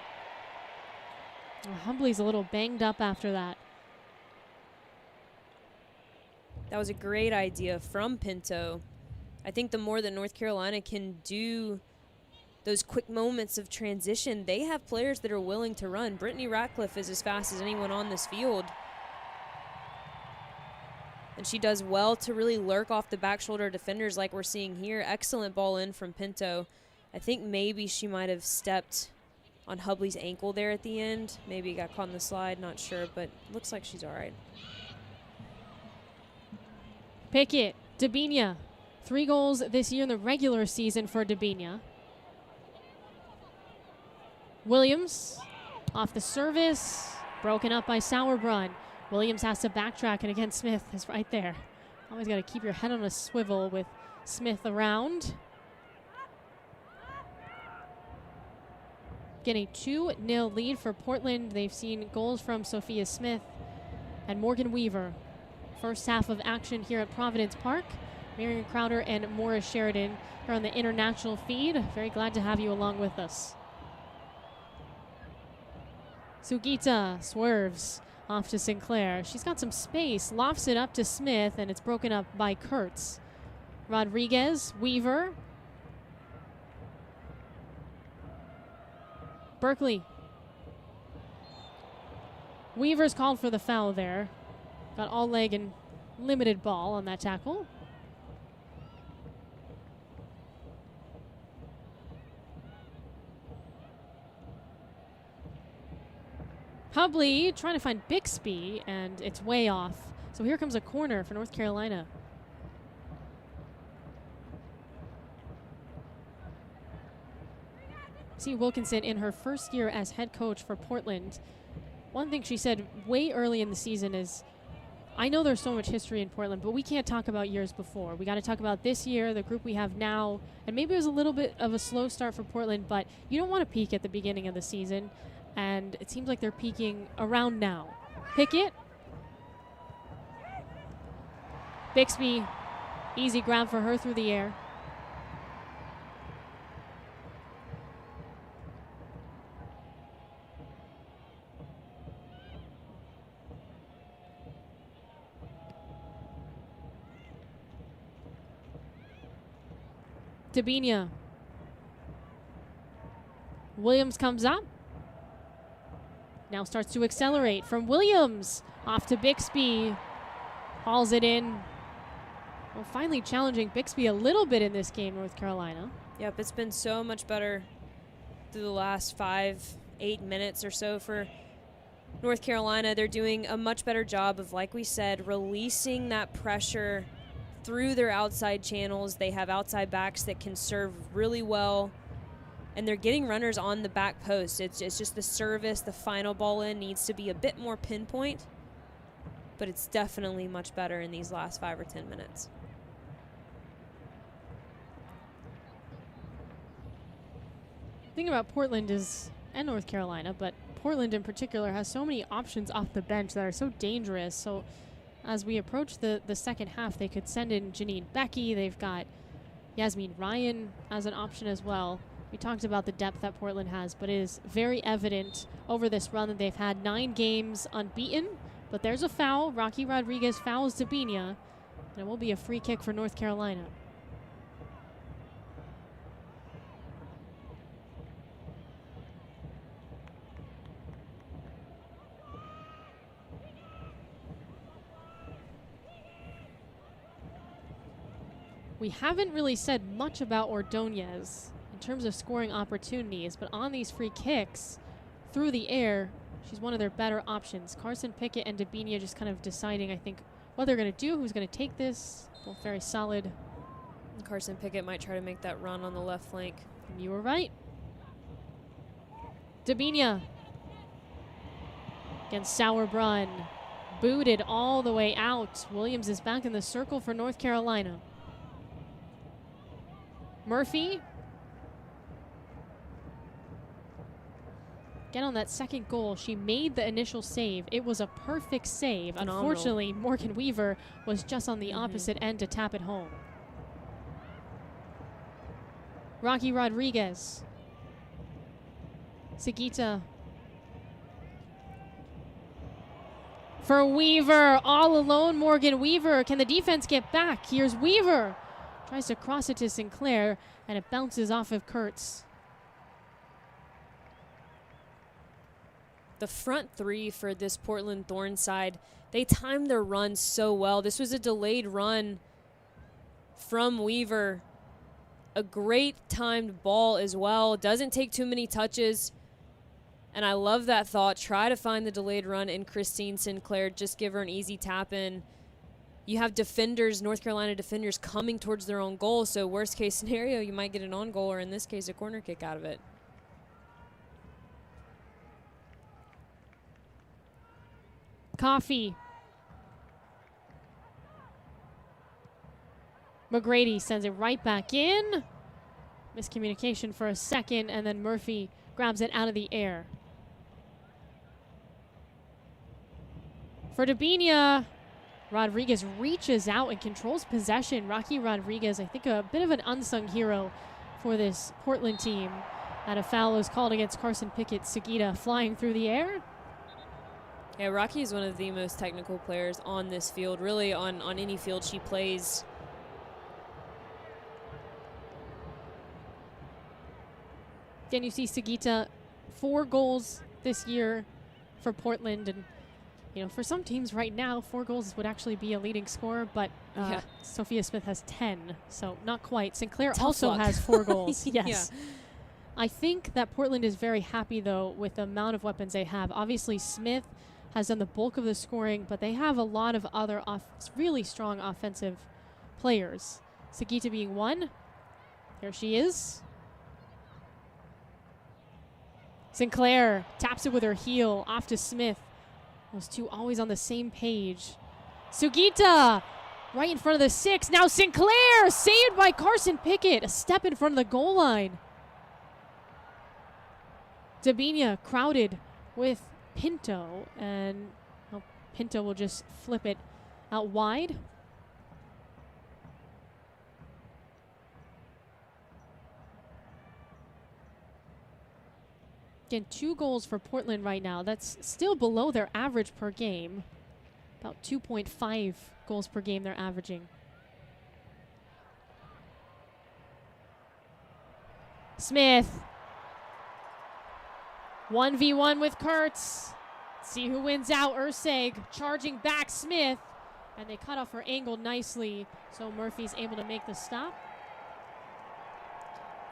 Hubley's a little banged up after that. That was a great idea from Pinto. I think the more that North Carolina can do those quick moments of transition, they have players that are willing to run. Brittany Ratcliffe is as fast as anyone on this field. And she does well to really lurk off the back shoulder defenders like we're seeing here. Excellent ball in from Pinto. I think maybe she might have stepped on Hubley's ankle there at the end. Maybe got caught in the slide, not sure, but looks like she's all right. Pickett, Dabinia. 3 goals this year in the regular season for Dabinia. Williams off the service, broken up by Sauerbrunn. Williams has to backtrack, and again, Smith is right there. Always got to keep your head on a swivel with Smith around. Getting a 2-0 lead for Portland. They've seen goals from Sophia Smith and Morgan Weaver. First half of action here at Providence Park. Marion Crowder and Morris Sheridan are on the international feed. Very glad to have you along with us. Sugita swerves off to Sinclair. She's got some space, lofts it up to Smith, and it's broken up by Kurtz. Rodriguez, Weaver. Berkeley. Weaver's called for the foul there. Got all leg and limited ball on that tackle. Hubley trying to find Bixby, and it's way off. So here comes a corner for North Carolina. See Wilkinson in her first year as head coach for Portland. One thing she said way early in the season is, I know there's so much history in Portland, but we can't talk about years before. We got to talk about this year, the group we have now, and maybe it was a little bit of a slow start for Portland, but you don't want to peak at the beginning of the season, and it seems like they're peaking around now. Pickett. Bixby, easy grab for her through the air. Dabinia. Williams comes up. Now starts to accelerate from Williams. Off to Bixby. Hauls it in. Well, finally challenging Bixby a little bit in this game, North Carolina. Yep, it's been so much better through the last 5-8 minutes or so for North Carolina. They're doing a much better job of, like we said, releasing that pressure through their outside channels. They have outside backs that can serve really well, and they're getting runners on the back post. It's just the service, the final ball in needs to be a bit more pinpoint, but it's definitely much better in these last 5 or 10 minutes. The thing about Portland is, and North Carolina, but Portland in particular has so many options off the bench that are so dangerous. So as we approach the second half, they could send in Janine Becky. They've got Yasmin Ryan as an option as well. We talked about the depth that Portland has, but it is very evident over this run that they've had 9 games unbeaten. But there's a foul. Rocky Rodriguez fouls Dabinia, and it will be a free kick for North Carolina. We haven't really said much about Ordonez in terms of scoring opportunities, but on these free kicks through the air, she's one of their better options. Carson Pickett and Dabinia just kind of deciding, I think, what they're going to do, who's going to take this. Both very solid. And Carson Pickett might try to make that run on the left flank. You were right. Dabinia against Sauerbrunn. Booted all the way out. Williams is back in the circle for North Carolina. Murphy. Again, on that second goal, she made the initial save. It was a perfect save. Phenomenal. Unfortunately, Morgan Weaver was just on the opposite end to tap it home. Rocky Rodriguez. Sagita. For Weaver, all alone, Morgan Weaver. Can the defense get back? Here's Weaver. Tries to cross it to Sinclair, and it bounces off of Kurtz. The front three for this Portland Thorns side, they timed their run so well. This was a delayed run from Weaver. A great timed ball as well. Doesn't take too many touches. And I love that thought. Try to find the delayed run in Christine Sinclair. Just give her an easy tap in. You have defenders, North Carolina defenders, coming towards their own goal. So worst case scenario, you might get an on goal, or in this case, a corner kick out of it. Coffee. McGrady sends it right back in. Miscommunication for a second, and then Murphy grabs it out of the air. For Dabinia, Rodriguez reaches out and controls possession. Rocky Rodriguez, I think a bit of an unsung hero for this Portland team. And a foul is called against Carson Pickett. Sagita flying through the air. Yeah, Rocky is one of the most technical players on this field, really on any field she plays. Then you see Sagita, 4 goals this year for Portland. And, you know, for some teams right now, 4 goals would actually be a leading scorer, but Yeah. Sophia Smith has 10, so not quite. Sinclair Tough also luck. has 4 goals. Yes. Yeah. I think that Portland is very happy, though, with the amount of weapons they have. Obviously, Smith has done the bulk of the scoring, but they have a lot of other really strong offensive players. Sagita being one. Here she is. Sinclair taps it with her heel off to Smith. Those two always on the same page. Sugita right in front of the 6. Now Sinclair saved by Carson Pickett. A step in front of the goal line. Dabinia crowded with Pinto, and Pinto will just flip it out wide. Again, 2 goals for Portland right now. That's still below their average per game. About 2.5 goals per game they're averaging. Smith. 1v1 with Kurtz. See who wins out. Urseg charging back Smith. And they cut off her angle nicely, so Murphy's able to make the stop.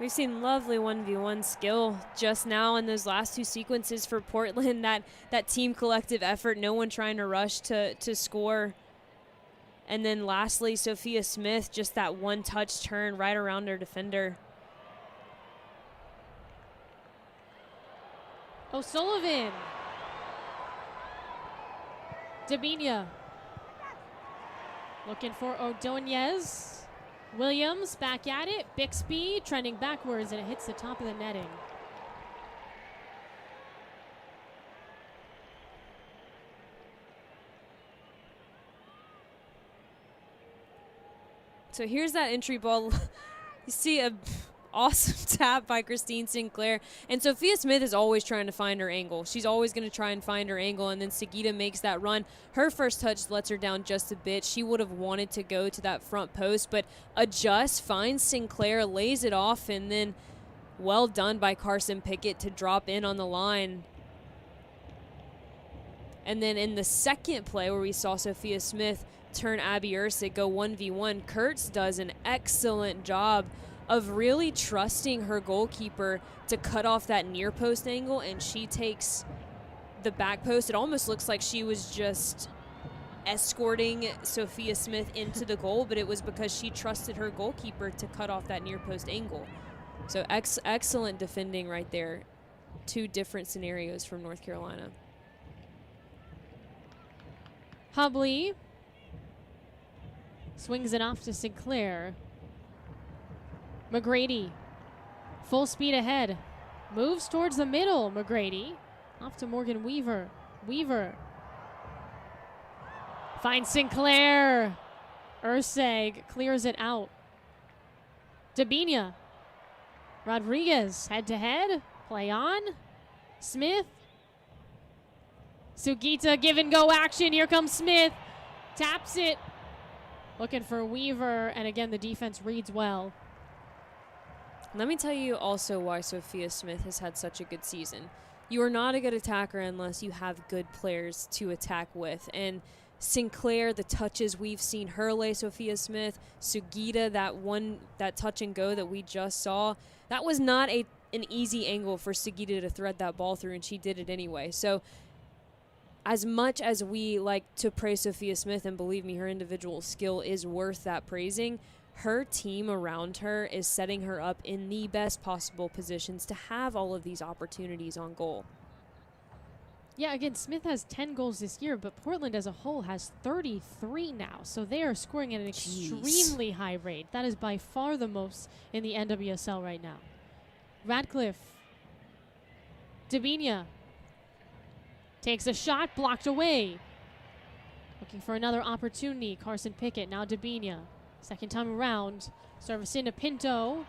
We've seen lovely 1v1 skill just now in those last 2 sequences for Portland. That team collective effort, no one trying to rush to score. And then lastly, Sophia Smith, just that one-touch turn right around her defender. O'Sullivan. Dabinia. Looking for Ordonez. Williams back at it. Bixby trending backwards, and it hits the top of the netting. So here's that entry ball. You see a awesome tap by Christine Sinclair. And Sophia Smith is always trying to find her angle. She's always going to try and find her angle, and then Sagita makes that run. Her first touch lets her down just a bit. She would have wanted to go to that front post, but adjusts, finds Sinclair, lays it off, and then well done by Carson Pickett to drop in on the line. And then in the second play where we saw Sophia Smith turn Abby Ersic, go 1v1. Kurtz does an excellent job of really trusting her goalkeeper to cut off that near post angle, and she takes the back post. It almost looks like she was just escorting Sophia Smith into the goal, but it was because she trusted her goalkeeper to cut off that near post angle. So excellent defending right there. Two different scenarios from North Carolina. Hubley swings it off to Sinclair. McGrady, full speed ahead, moves towards the middle. McGrady off to Morgan Weaver. Weaver finds Sinclair. Urseg clears it out. Dabinia. Rodriguez head to head. Play on. Smith. Sugita give and go action. Here comes Smith. Taps it. Looking for Weaver. And again, the defense reads well. Let me tell you also why Sophia Smith has had such a good season. You are not a good attacker unless you have good players to attack with. And Sinclair, the touches we've seen her lay Sophia Smith, Sugita, that touch and go that we just saw, that was not an easy angle for Sugita to thread that ball through, and she did it anyway. So as much as we like to praise Sophia Smith, and believe me, her individual skill is worth that praising, her team around her is setting her up in the best possible positions to have all of these opportunities on goal. Yeah, again, Smith has 10 goals this year, but Portland as a whole has 33 now. So they are scoring at an extremely high rate. That is by far the most in the NWSL right now. Radcliffe. Dabinia takes a shot, blocked away. Looking for another opportunity. Carson Pickett, now Dabinia. Second time around. Service into Pinto.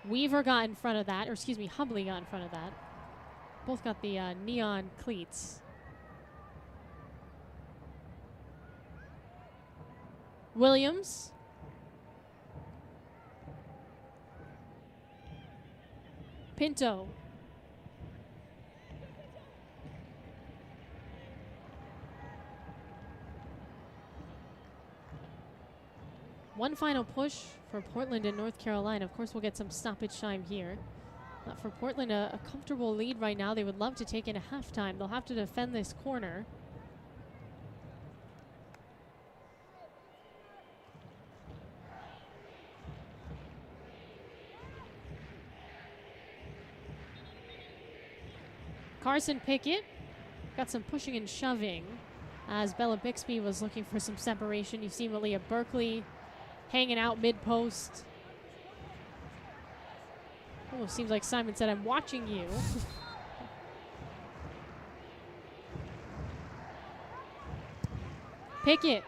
Weaver got in front of that, or excuse me, Hubley got in front of that. Both got the neon cleats. Williams. Pinto. One final push for Portland and North Carolina. Of course, we'll get some stoppage time here. But for Portland, a comfortable lead right now. They would love to take in a halftime. They'll have to defend this corner. Carson Pickett got some pushing and shoving as Bella Bixby was looking for some separation. You've seen Malia Berkeley hanging out mid-post. Oh, seems like Simon said, I'm watching you. Pickett.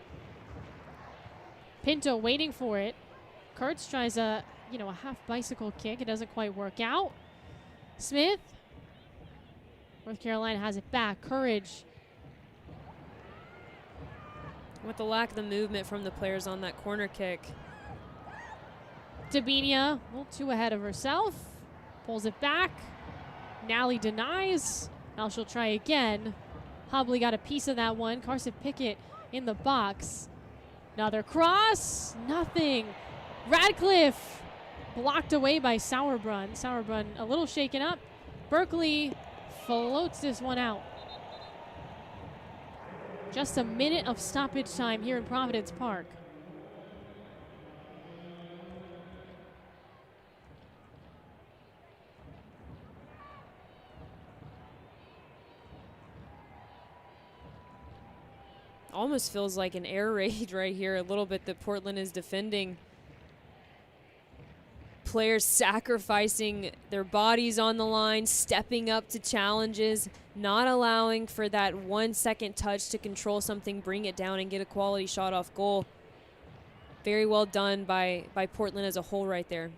Pinto waiting for it. Kurtz tries a half bicycle kick. It doesn't quite work out. Smith. North Carolina has it back. Courage. With the lack of the movement from the players on that corner kick. Dabinia, well, too ahead of herself. Pulls it back. Nally denies. Now she'll try again. Hubley got a piece of that one. Carson Pickett in the box. Another cross. Nothing. Radcliffe blocked away by Sauerbrunn. Sauerbrunn a little shaken up. Berkeley floats this one out. Just a minute of stoppage time here in Providence Park. Almost feels like an air raid right here a little bit that Portland is defending. Players sacrificing their bodies on the line, stepping up to challenges, not allowing for that 1 second touch to control something, bring it down and get a quality shot off goal. Very well done by Portland as a whole right there.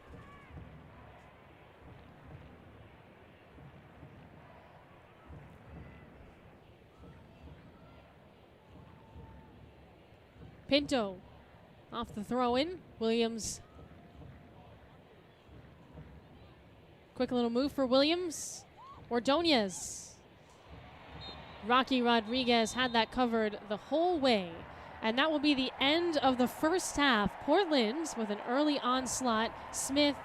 Pinto off the throw-in. Williams. Quick little move for Williams. Ordonez. Rocky Rodriguez had that covered the whole way And that will be the end of the first half. Portland with an early onslaught. Smith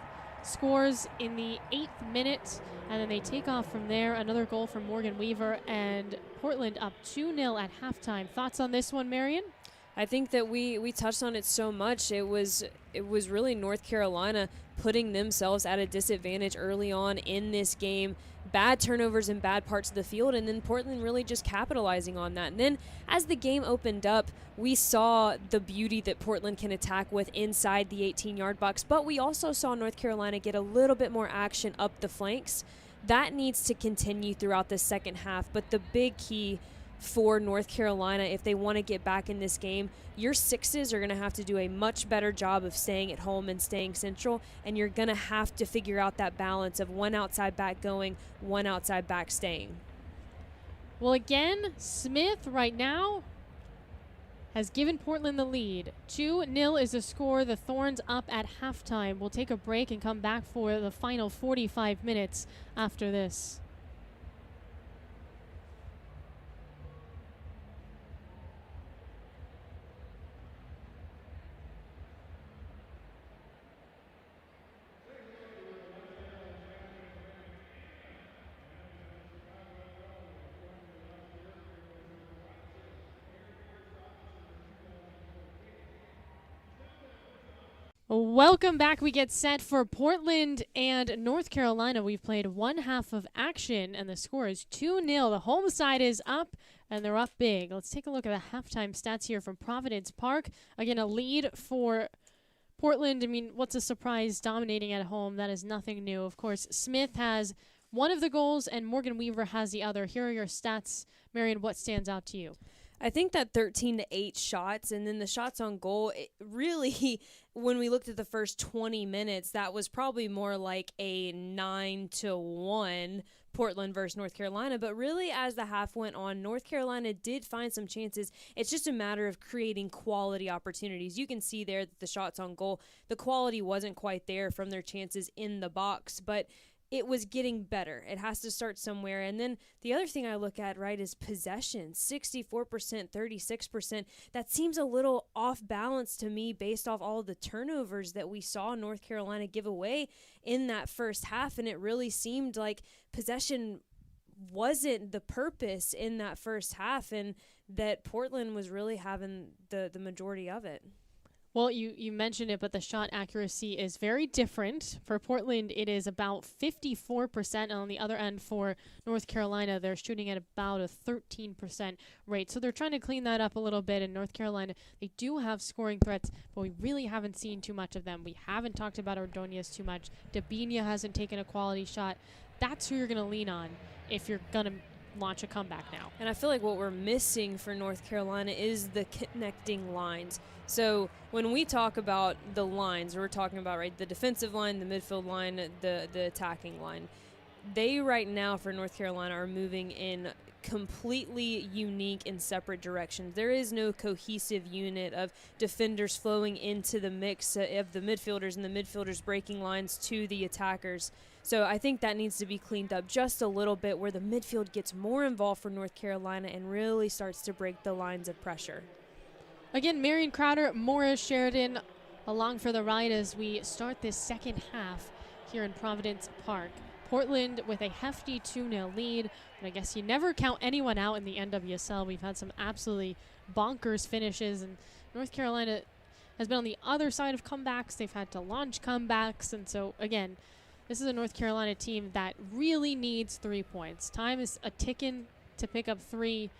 scores in the 8th minute, and then they take off from there. Another goal from Morgan Weaver, and Portland up 2-0 at halftime. Thoughts on this one, Marion? I think that we touched on it so much. It was really North Carolina putting themselves at a disadvantage early on in this game. Bad turnovers in bad parts of the field, and then Portland really just capitalizing on that. And then as the game opened up, we saw the beauty that Portland can attack with inside the 18-yard box, but we also saw North Carolina get a little bit more action up the flanks. That needs to continue throughout the second half, but the big key for North Carolina, if they want to get back in this game, your sixes are going to have to do a much better job of staying at home and staying central, and you're going to have to figure out that balance of one outside back going, one outside back staying. Well, again, Smith right now has given Portland the lead. 2-0 is the score. The Thorns up at halftime. We'll take a break and come back for the final 45 minutes after this. Welcome back. We get set for Portland and North Carolina. We've played one half of action, and the score is 2-0. The home side is up, and they're up big. Let's take a look at the halftime stats here from Providence Park. Again, a lead for Portland. I mean, what's a surprise dominating at home? That is nothing new. Of course, Smith has one of the goals, and Morgan Weaver has the other. Here are your stats. Marion, what stands out to you? I think that 13-8 shots, and then the shots on goal, it really, when we looked at the first 20 minutes, that was probably more like a 9-1 Portland versus North Carolina. But really, as the half went on, North Carolina did find some chances. It's just a matter of creating quality opportunities. You can see there that the shots on goal, the quality wasn't quite there from their chances in the box, but it was getting better. It has to start somewhere. And then the other thing I look at, right, is possession. 64%, 36%. That seems a little off balance to me based off all of the turnovers that we saw North Carolina give away in that first half. And it really seemed like possession wasn't the purpose in that first half, and that Portland was really having the majority of it. Well, you mentioned it, but the shot accuracy is very different. For Portland, it is about 54%. And on the other end, for North Carolina, they're shooting at about a 13% rate. So they're trying to clean that up a little bit. In North Carolina, they do have scoring threats, but we really haven't seen too much of them. We haven't talked about Ordonez too much. Dabinia hasn't taken a quality shot. That's who you're going to lean on if you're going to launch a comeback now. And I feel like what we're missing for North Carolina is the connecting lines. So when we talk about the lines, we're talking about, right, the defensive line, the midfield line, the attacking line. They right now for North Carolina are moving in completely unique and separate directions. There is no cohesive unit of defenders flowing into the mix of the midfielders and the midfielders breaking lines to the attackers. So I think that needs to be cleaned up just a little bit, where the midfield gets more involved for North Carolina and really starts to break the lines of pressure. Again, Marion Crowder, Morris Sheridan along for the ride as we start this second half here in Providence Park. Portland with a hefty 2-0 lead, but I guess you never count anyone out in the NWSL. We've had some absolutely bonkers finishes, and North Carolina has been on the other side of comebacks. They've had to launch comebacks, and so, again, this is a North Carolina team that really needs 3 points. Time is a ticking to pick up 3,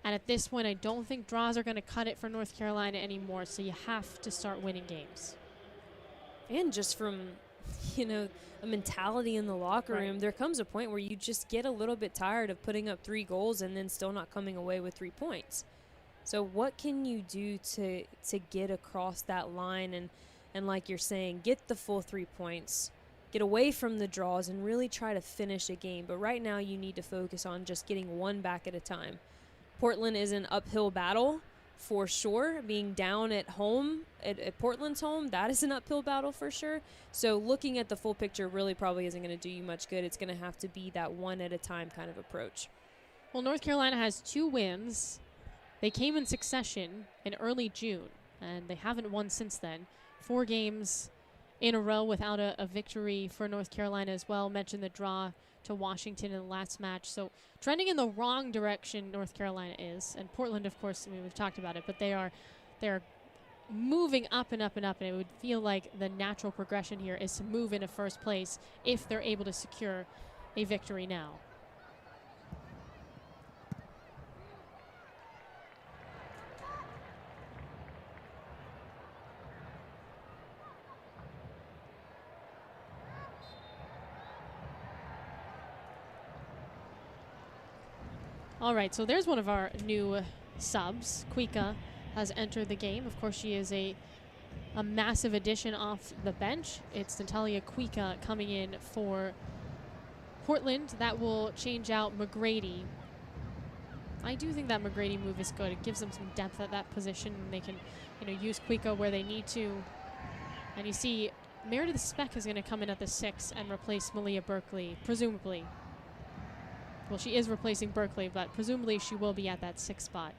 and at this point, I don't think draws are going to cut it for North Carolina anymore, so you have to start winning games. And just from, a mentality in the locker room, there comes a point where you just get a little bit tired of putting up 3 goals and then still not coming away with 3 points. So what can you do to get across that line and like you're saying, get the full 3 points, get away from the draws and really try to finish a game. But right now you need to focus on just getting one back at a time. Portland is an uphill battle for sure. Being down at home, at Portland's home, that is an uphill battle for sure. So looking at the full picture really probably isn't going to do you much good. It's going to have to be that one at a time kind of approach. Well, North Carolina has 2 wins They came in succession in early June, and they haven't won since then. 4 games in a row without a victory for North Carolina as well. Mentioned the draw to Washington in the last match. So trending in the wrong direction, North Carolina is. And Portland, of course, I mean, we've talked about it, but they're moving up and up and up, and it would feel like the natural progression here is to move into first place if they're able to secure a victory now. All right, so there's one of our new subs. Kuika has entered the game. Of course, she is a massive addition off the bench. It's Natalia Kuika coming in for Portland. That will change out McGrady. I do think that McGrady move is good. It gives them some depth at that position, and they can, use Kuika where they need to. And you see Meredith Speck is going to come in at the 6 and replace Malia Berkeley, presumably. Well, she is replacing Berkeley, but presumably she will be at that 6 spot.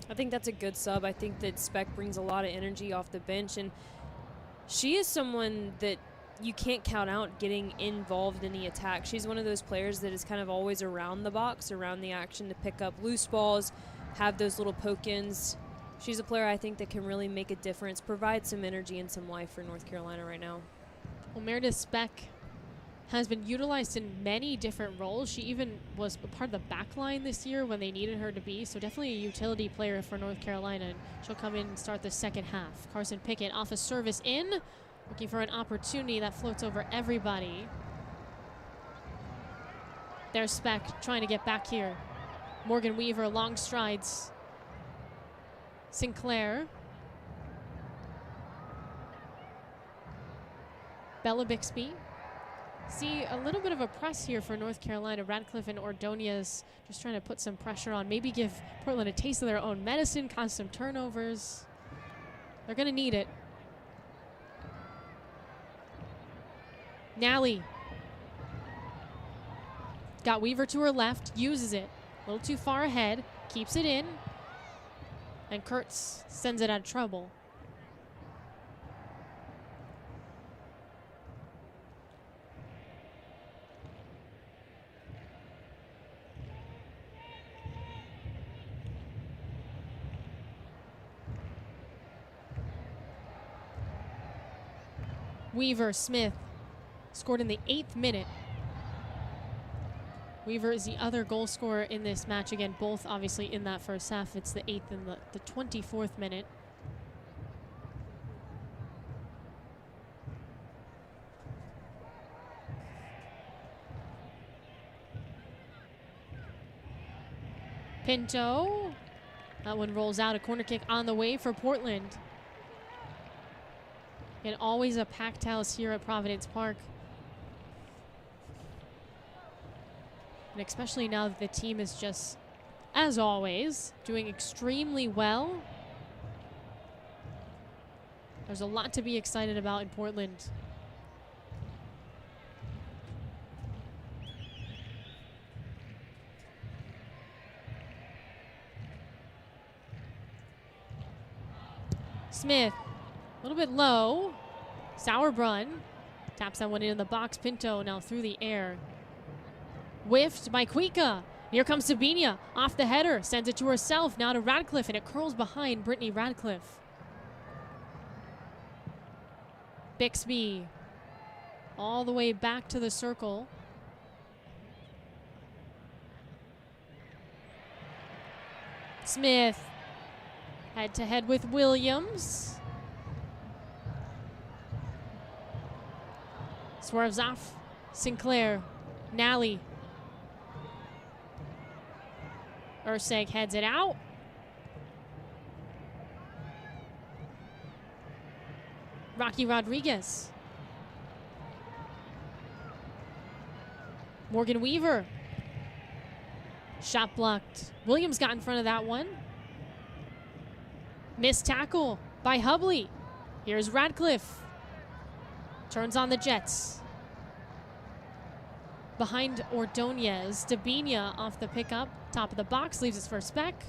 I think that's a good sub. I think that Speck brings a lot of energy off the bench, and she is someone that you can't count out getting involved in the attack. She's one of those players that is kind of always around the box, around the action to pick up loose balls, have those little poke-ins. She's a player I think that can really make a difference, provide some energy and some life for North Carolina right now. Well, Meredith Speck has been utilized in many different roles. She even was a part of the back line this year when they needed her to be, so definitely a utility player for North Carolina. And she'll come in and start the second half. Carson Pickett off a service in, looking for an opportunity that floats over everybody. There's Speck trying to get back here. Morgan Weaver, long strides. Sinclair. Bella Bixby. See a little bit of a press here for North Carolina. Radcliffe and Ordonez just trying to put some pressure on. Maybe give Portland a taste of their own medicine, cause some turnovers. They're going to need it. Nally. Got Weaver to her left, uses it. A little too far ahead, keeps it in. And Kurtz sends it out of trouble. Weaver Smith scored in the 8th minute. Weaver is the other goal scorer in this match. Again, both obviously in that first half. It's the 8th and the 24th minute. Pinto. That one rolls out. A corner kick on the way for Portland. And always a packed house here at Providence Park. And especially now that the team is just, as always, doing extremely well. There's a lot to be excited about in Portland. Smith. A little bit low. Sauerbrunn taps that one in the box. Pinto now through the air. Whiffed by Kuika. Here comes Sabinia off the header. Sends it to herself. Now to Radcliffe, and it curls behind Brittany Radcliffe. Bixby all the way back to the circle. Smith head to head with Williams. Swerves off. Sinclair. Nally. Urseg heads it out. Rocky Rodriguez. Morgan Weaver. Shot blocked. Williams got in front of that one. Missed tackle by Hubley. Here's Radcliffe. Turns on the Jets. behind Ordonez. Dabinia off the pickup. Top of the box, leaves his first back.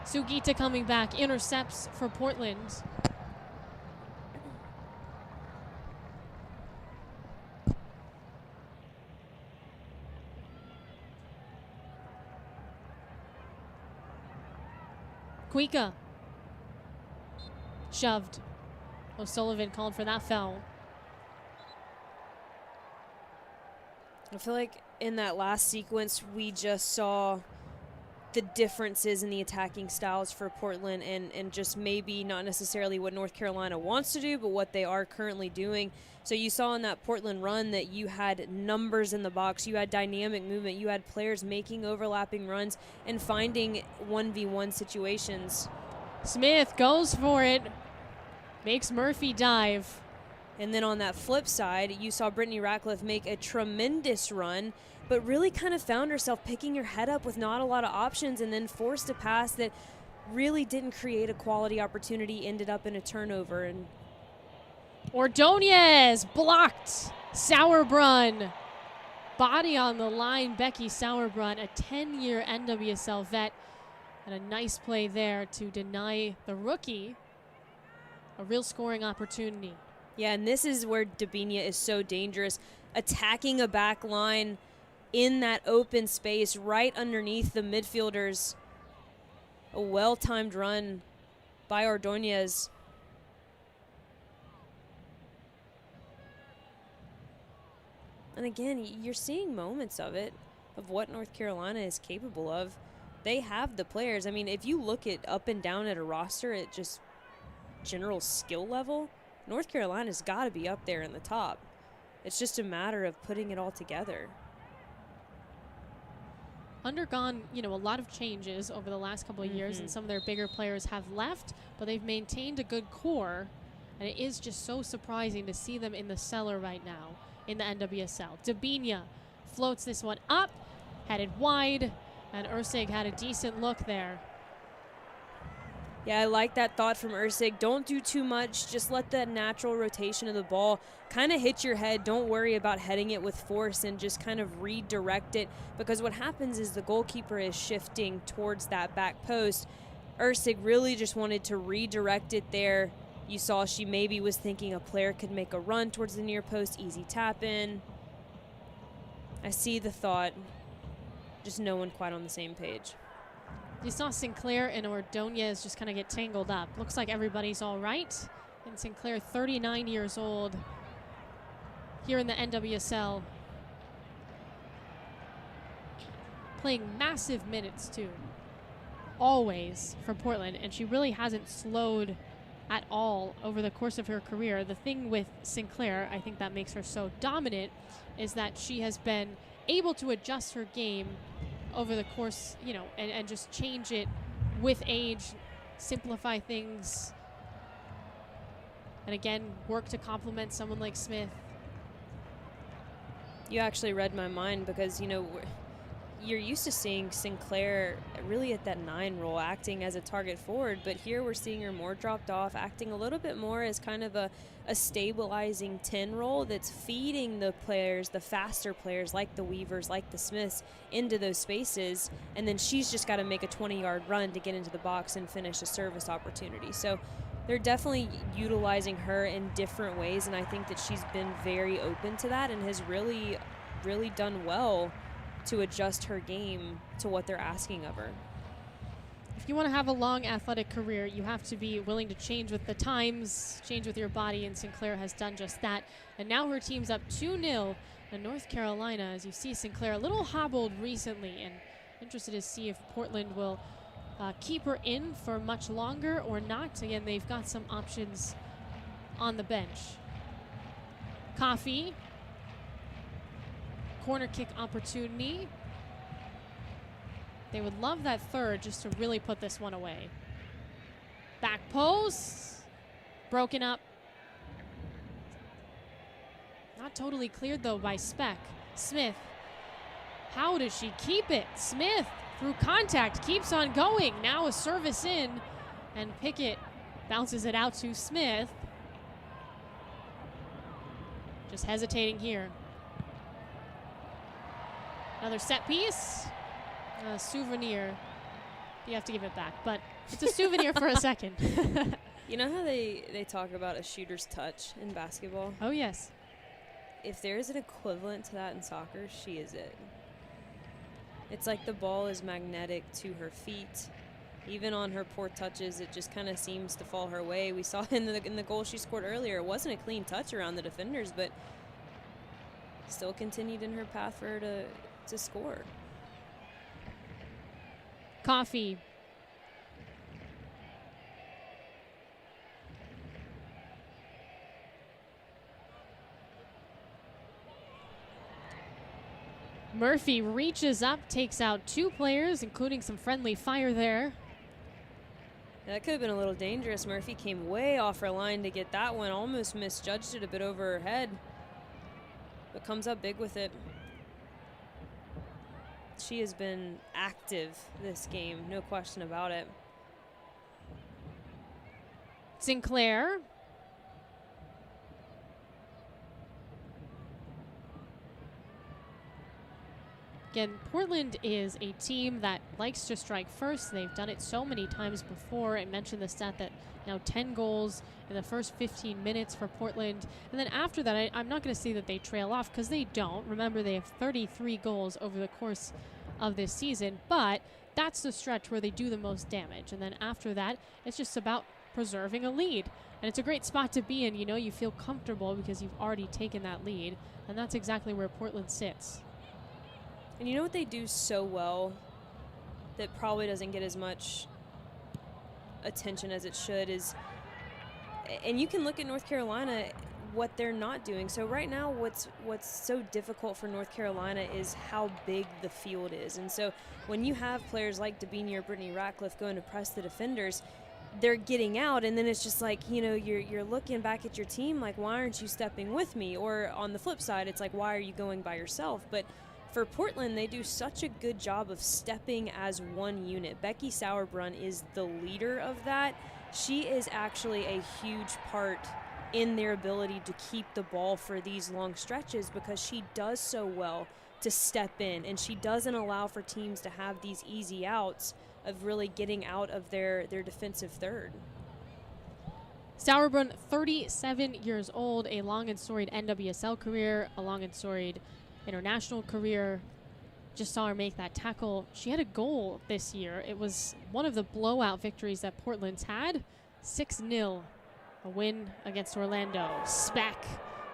Sugita coming back, intercepts for Portland. Kuika. Shoved. O'Sullivan called for that foul. I feel like in that last sequence, we just saw the differences in the attacking styles for Portland and just maybe not necessarily what North Carolina wants to do, but what they are currently doing. So you saw in that Portland run that you had numbers in the box, you had dynamic movement, you had players making overlapping runs and finding 1v1 situations. Smith goes for it, makes Murphy dive. And then on that flip side, you saw Brittany Ratcliffe make a tremendous run, but really kind of found herself picking her head up with not a lot of options and then forced a pass that really didn't create a quality opportunity, ended up in a turnover. And Ordonez blocked. Sauerbrunn. Body on the line, Becky Sauerbrunn, a 10-year NWSL vet. And a nice play there to deny the rookie a real scoring opportunity. Yeah, and this is where Dabinia is so dangerous. Attacking a back line in that open space right underneath the midfielders. A well-timed run by Ordonez. And again, you're seeing moments of it, of what North Carolina is capable of. They have the players. I mean, if you look at up and down at a roster at just general skill level, North Carolina's got to be up there in the top. It's just a matter of putting it all together. Undergone, a lot of changes over the last couple of years, and some of their bigger players have left, but they've maintained a good core, and it is just so surprising to see them in the cellar right now in the NWSL. Dabinia floats this one up, headed wide, and Ursig had a decent look there. Yeah, I like that thought from Ursig. Don't do too much. Just let the natural rotation of the ball kind of hit your head. Don't worry about heading it with force and just kind of redirect it, because what happens is the goalkeeper is shifting towards that back post. Ursig really just wanted to redirect it there. You saw she maybe was thinking a player could make a run towards the near post, easy tap in. I see the thought, just no one quite on the same page. You saw Sinclair and Ordonez just kind of get tangled up. Looks like everybody's all right. And Sinclair, 39 years old, here in the NWSL. Playing massive minutes, too. Always for Portland. And she really hasn't slowed at all over the course of her career. The thing with Sinclair, I think that makes her so dominant, is that she has been able to adjust her game over the course, and just change it with age, simplify things, and again, work to complement someone like Smith. You actually read my mind, because, you're used to seeing Sinclair really at that 9 role, acting as a target forward, but here we're seeing her more dropped off, acting a little bit more as kind of a stabilizing 10 role that's feeding the players, the faster players like the Weavers, like the Smiths, into those spaces, and then she's just got to make a 20-yard run to get into the box and finish a service opportunity. So they're definitely utilizing her in different ways, and I think that she's been very open to that and has really, really done well to adjust her game to what they're asking of her. If you want to have a long athletic career, you have to be willing to change with the times, change with your body, and Sinclair has done just that. And now her team's up 2-0 in North Carolina, as you see Sinclair a little hobbled recently, and interested to see if Portland will keep her in for much longer or not. Again, they've got some options on the bench. Coffee. Corner kick opportunity. They would love that third just to really put this one away. Back post. Broken up. Not totally cleared, though, by Speck. Smith. How does she keep it? Smith, through contact, keeps on going. Now a service in, and Pickett bounces it out to Smith. Just hesitating here. Another set piece. A souvenir. You have to give it back, but it's a souvenir for a second. You know how they talk about a shooter's touch in basketball? Oh, yes. If there is an equivalent to that in soccer, she is it. It's like the ball is magnetic to her feet. Even on her poor touches, it just kind of seems to fall her way. We saw in the goal she scored earlier, it wasn't a clean touch around the defenders, but still continued in her path for her to score. Coffee. Murphy reaches up, takes out 2 players, including some friendly fire there. That could have been a little dangerous. Murphy came way off her line to get that one. Almost misjudged it a bit over her head, but comes up big with it. She has been active this game, no question about it. Sinclair. Again, Portland is a team that likes to strike first. They've done it so many times before. I mentioned the stat that now 10 goals in the first 15 minutes for Portland. And then after that, I'm not going to say that they trail off because they don't. Remember, they have 33 goals over the course of this season. But that's the stretch where they do the most damage. And then after that, it's just about preserving a lead. And it's a great spot to be in. You know, you feel comfortable because you've already taken that lead. And that's exactly where Portland sits. And you know what they do so well that probably doesn't get as much attention as it should is, and you can look at North Carolina, what they're not doing. So right now what's so difficult for North Carolina is how big the field is. And so when you have players like Dabini or Brittany Ratcliffe going to press the defenders, they're getting out, and then it's just like, you know, you're looking back at your team like, why aren't you stepping with me? Or on the flip side, it's like, why are you going by yourself? But for Portland, they do such a good job of stepping as one unit. Becky Sauerbrunn is the leader of that. She is actually a huge part in their ability to keep the ball for these long stretches because she does so well to step in, and she doesn't allow for teams to have these easy outs of really getting out of their defensive third. Sauerbrunn, 37 years old, a long and storied NWSL career, a long and storied international career. Just saw her make that tackle. She had a goal this year. It was one of the blowout victories that Portland's had. 6-0, a win against Orlando. Speck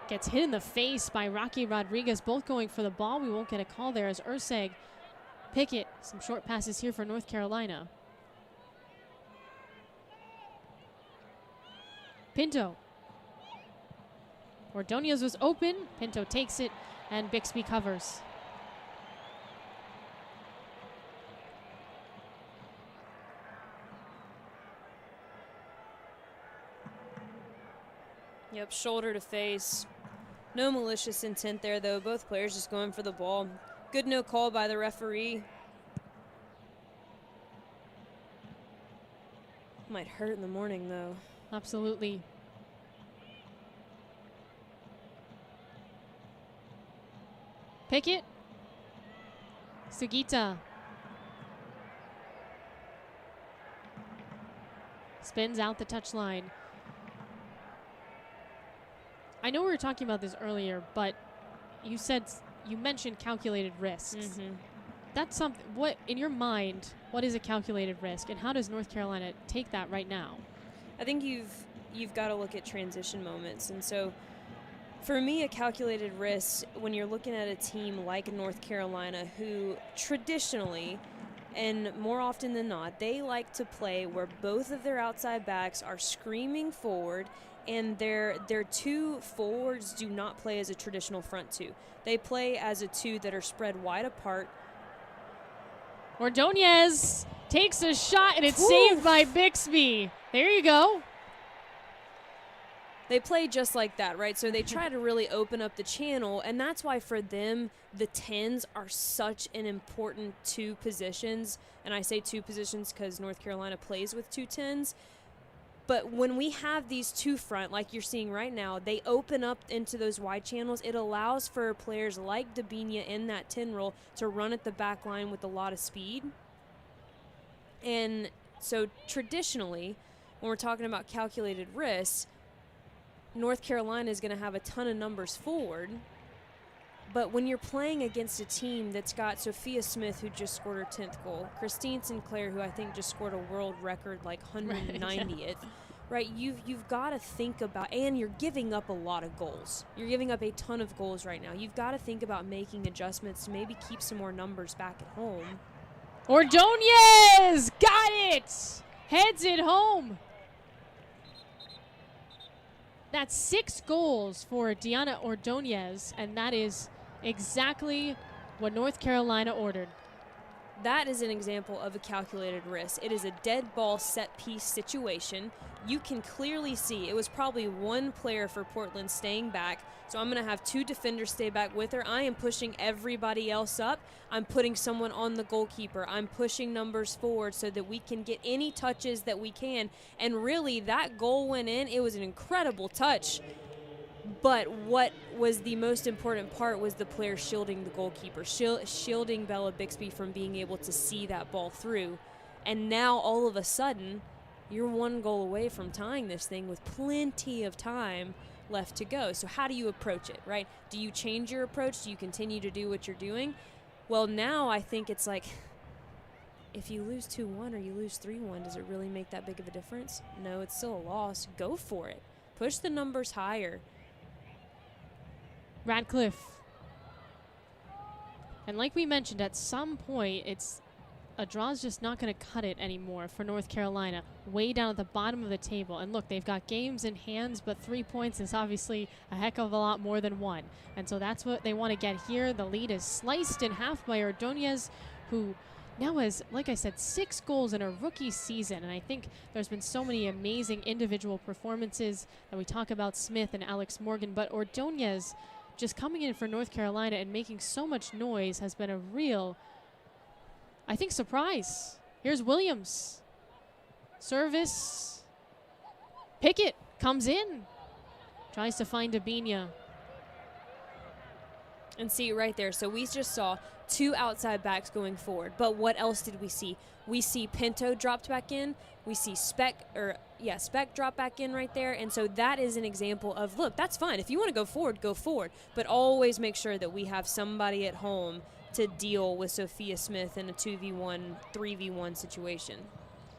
gets hit in the face by Rocky Rodriguez, both going for the ball. We won't get a call there as Urseg, Pickett, some short passes here for North Carolina. Pinto. Ordonez was open. Pinto takes it, and Bixby covers. Yep, shoulder to face. No malicious intent there, though. Both players just going for the ball. Good no call by the referee. Might hurt in the morning, though. Absolutely. Pickett. Sugita. Spins out the touchline. I know we were talking about this earlier, but you mentioned calculated risks. Mm-hmm. That's something. What in your mind? What is a calculated risk, and how does North Carolina take that right now? I think you've got to look at transition moments, and so for me, a calculated risk when you're looking at a team like North Carolina, who traditionally, and more often than not, they like to play where both of their outside backs are screaming forward, and their two forwards do not play as a traditional front two. They play as a two that are spread wide apart. Ordonez takes a shot, and it's Woo! saved by Bixby. There you go. They play just like that, right? So they try to really open up the channel, and that's why for them, the 10s are such an important two positions. And I say two positions because North Carolina plays with two 10s. But when we have these two front, like you're seeing right now, they open up into those wide channels. It allows for players like Dabinia in that 10 role to run at the back line with a lot of speed. And so traditionally, when we're talking about calculated risks, North Carolina is going to have a ton of numbers forward. But when you're playing against a team that's got Sophia Smith, who just scored her 10th goal, Christine Sinclair, who I think just scored a world record, like 190th, right? You've got to think about, and you're giving up a lot of goals. You're giving up a ton of goals right now. You've got to think about making adjustments to maybe keep some more numbers back at home. Ordonez got it! Heads it home. That's 6 goals for Diana Ordonez, and that is exactly what North Carolina ordered. That is an example of a calculated risk. It is a dead ball set piece situation. You can clearly see it was probably one player for Portland staying back. So I'm going to have 2 defenders stay back with her. I am pushing everybody else up. I'm putting someone on the goalkeeper. I'm pushing numbers forward so that we can get any touches that we can. And really, that goal went in. It was an incredible touch. But what was the most important part was the player shielding the goalkeeper, shielding Bella Bixby from being able to see that ball through. And now, all of a sudden, you're 1 goal away from tying this thing with plenty of time left to go. So how do you approach it, right? Do you change your approach? Do you continue to do what you're doing? Well, now I think it's like, if you lose 2-1 or you lose 3-1, does it really make that big of a difference? No, it's still a loss. Go for it. Push the numbers higher. Radcliffe. And like we mentioned, at some point, a draw's just not going to cut it anymore for North Carolina. Way down at the bottom of the table. And look, they've got games in hands, but 3 points is obviously a heck of a lot more than 1. And so that's what they want to get here. The lead is sliced in half by Ordonez, who now has, like I said, 6 goals in a rookie season. And I think there's been so many amazing individual performances that we talk about Smith and Alex Morgan, but Ordonez just coming in for North Carolina and making so much noise has been a real, I think, surprise. Here's Williams. Service. Pickett comes in. Tries to find Dabinia. And see right there. So we just saw 2 outside backs going forward. But what else did we see? We see Pinto dropped back in. We see Speck drop back in right there. And so that is an example of, look, that's fine. If you want to go forward, go forward. But always make sure that we have somebody at home to deal with Sophia Smith in a 2v1, 3v1 situation.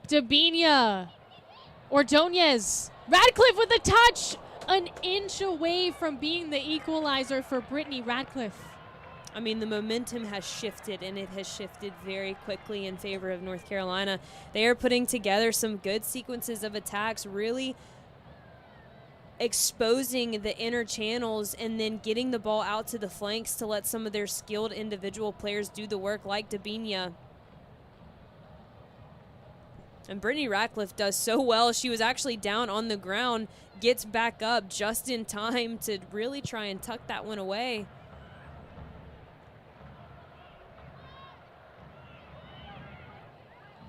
Dabinia. Ordonez. Radcliffe with a touch. An inch away from being the equalizer for Brittany Radcliffe. I mean, the momentum has shifted, and it has shifted very quickly in favor of North Carolina. They are putting together some good sequences of attacks, really exposing the inner channels and then getting the ball out to the flanks to let some of their skilled individual players do the work, like Dabinia. And Brittany Radcliffe does so well. She was actually down on the ground, gets back up just in time to really try and tuck that one away.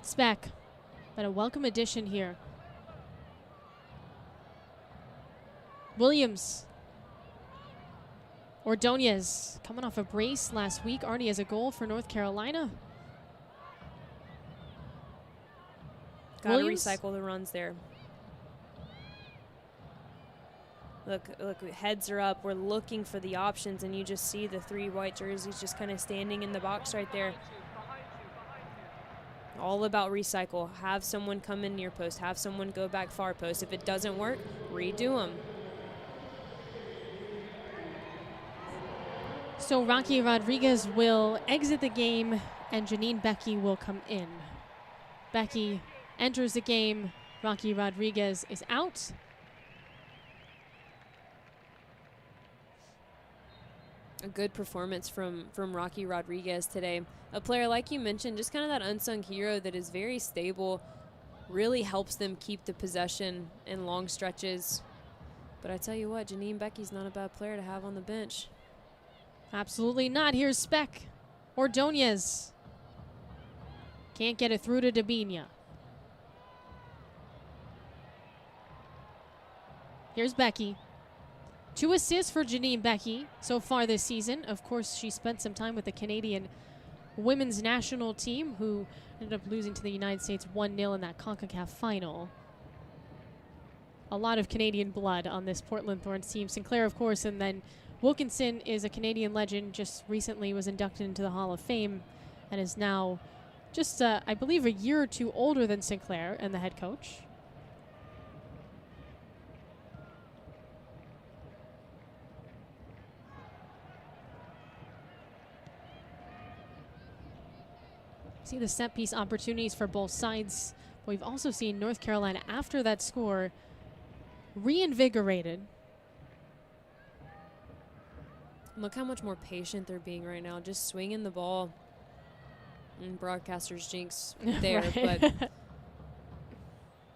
Speck, but a welcome addition here. Williams. Ordonez coming off a brace last week. Already has a goal for North Carolina. Got to recycle the runs there. Look, heads are up. We're looking for the options, and you just see the 3 white jerseys just kind of standing in the box right there. All about recycle. Have someone come in near post. Have someone go back far post. If it doesn't work, redo them. So Rocky Rodriguez will exit the game, and Janine Becky will come in. Becky enters the game. Rocky Rodriguez is out. A good performance from Rocky Rodriguez today. A player, like you mentioned, just kind of that unsung hero that is very stable, really helps them keep the possession in long stretches. But I tell you what, Janine Becky's not a bad player to have on the bench. Absolutely not. Here's Speck. Ordonez. Can't get it through to Dabinia. Here's Becky. 2 assists for Janine Becky so far this season. Of course, she spent some time with the Canadian women's national team, who ended up losing to the United States 1-0 in that CONCACAF final. A lot of Canadian blood on this Portland Thorns team. Sinclair, of course, and then Wilkinson is a Canadian legend, just recently was inducted into the Hall of Fame and is now just, I believe, a year or two older than Sinclair and the head coach. See the set piece opportunities for both sides. But we've also seen North Carolina, after that score, reinvigorated. Look how much more patient they're being right now, just swinging the ball. And broadcasters jinx there, Right.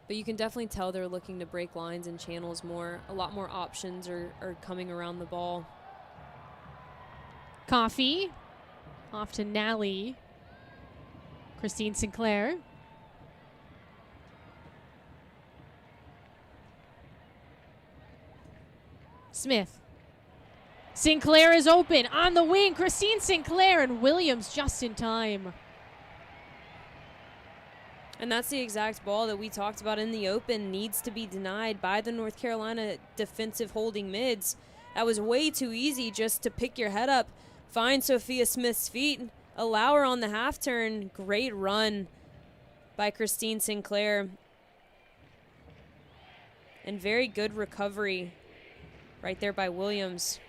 but you can definitely tell they're looking to break lines and channels more. A lot more options are coming around the ball. Coffee off to Nally. Christine Sinclair. Smith. Sinclair is open on the wing. Christine Sinclair and Williams just in time. And that's the exact ball that we talked about in the open. Needs to be denied by the North Carolina defensive holding mids. That was way too easy just to pick your head up, find Sophia Smith's feet, allow her on the half turn. Great run by Christine Sinclair. And very good recovery right there by Williams.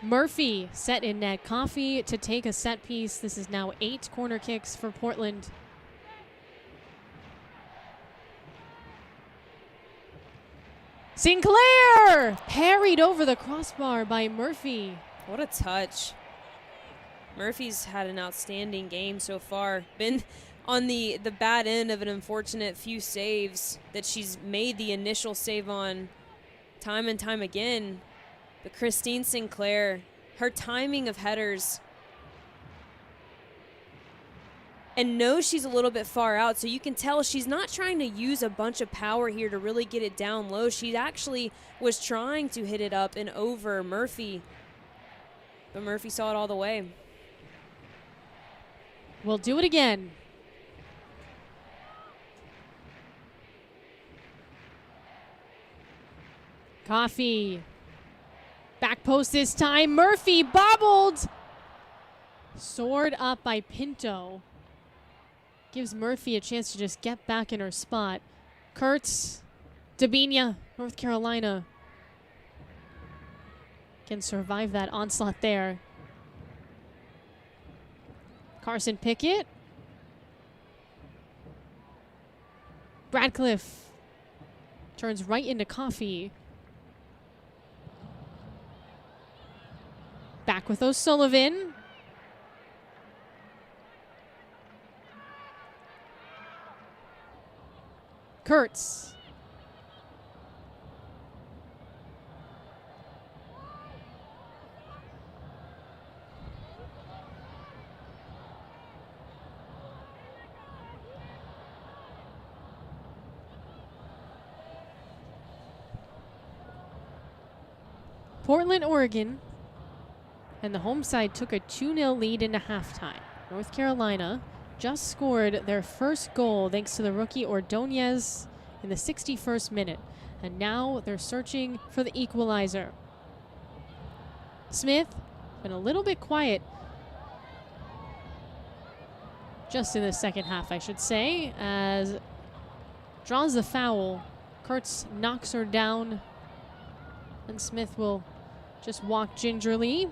Murphy set in net. Coffee to take a set piece. This is now 8 corner kicks for Portland. Sinclair parried over the crossbar by Murphy. What a touch. Murphy's had an outstanding game so far. Been on the bad end of an unfortunate few saves that she's made the initial save on time and time again. But Christine Sinclair, her timing of headers, and knows she's a little bit far out, so you can tell she's not trying to use a bunch of power here to really get it down low. She actually was trying to hit it up and over Murphy, but Murphy saw it all the way. We'll do it again. Coffee. Back post this time. Murphy bobbled. Soared up by Pinto. Gives Murphy a chance to just get back in her spot. Kurtz. Dabinia, North Carolina. Can survive that onslaught there. Carson Pickett. Bradcliffe. Turns right into Coffee. Back with O'Sullivan. Kurtz. Portland, Oregon. And the home side took a 2-0 lead into halftime. North Carolina just scored their first goal thanks to the rookie Ordonez in the 61st minute. And now they're searching for the equalizer. Smith been a little bit quiet just in the second half, I should say, as draws the foul. Kurtz knocks her down, and Smith will just walk gingerly.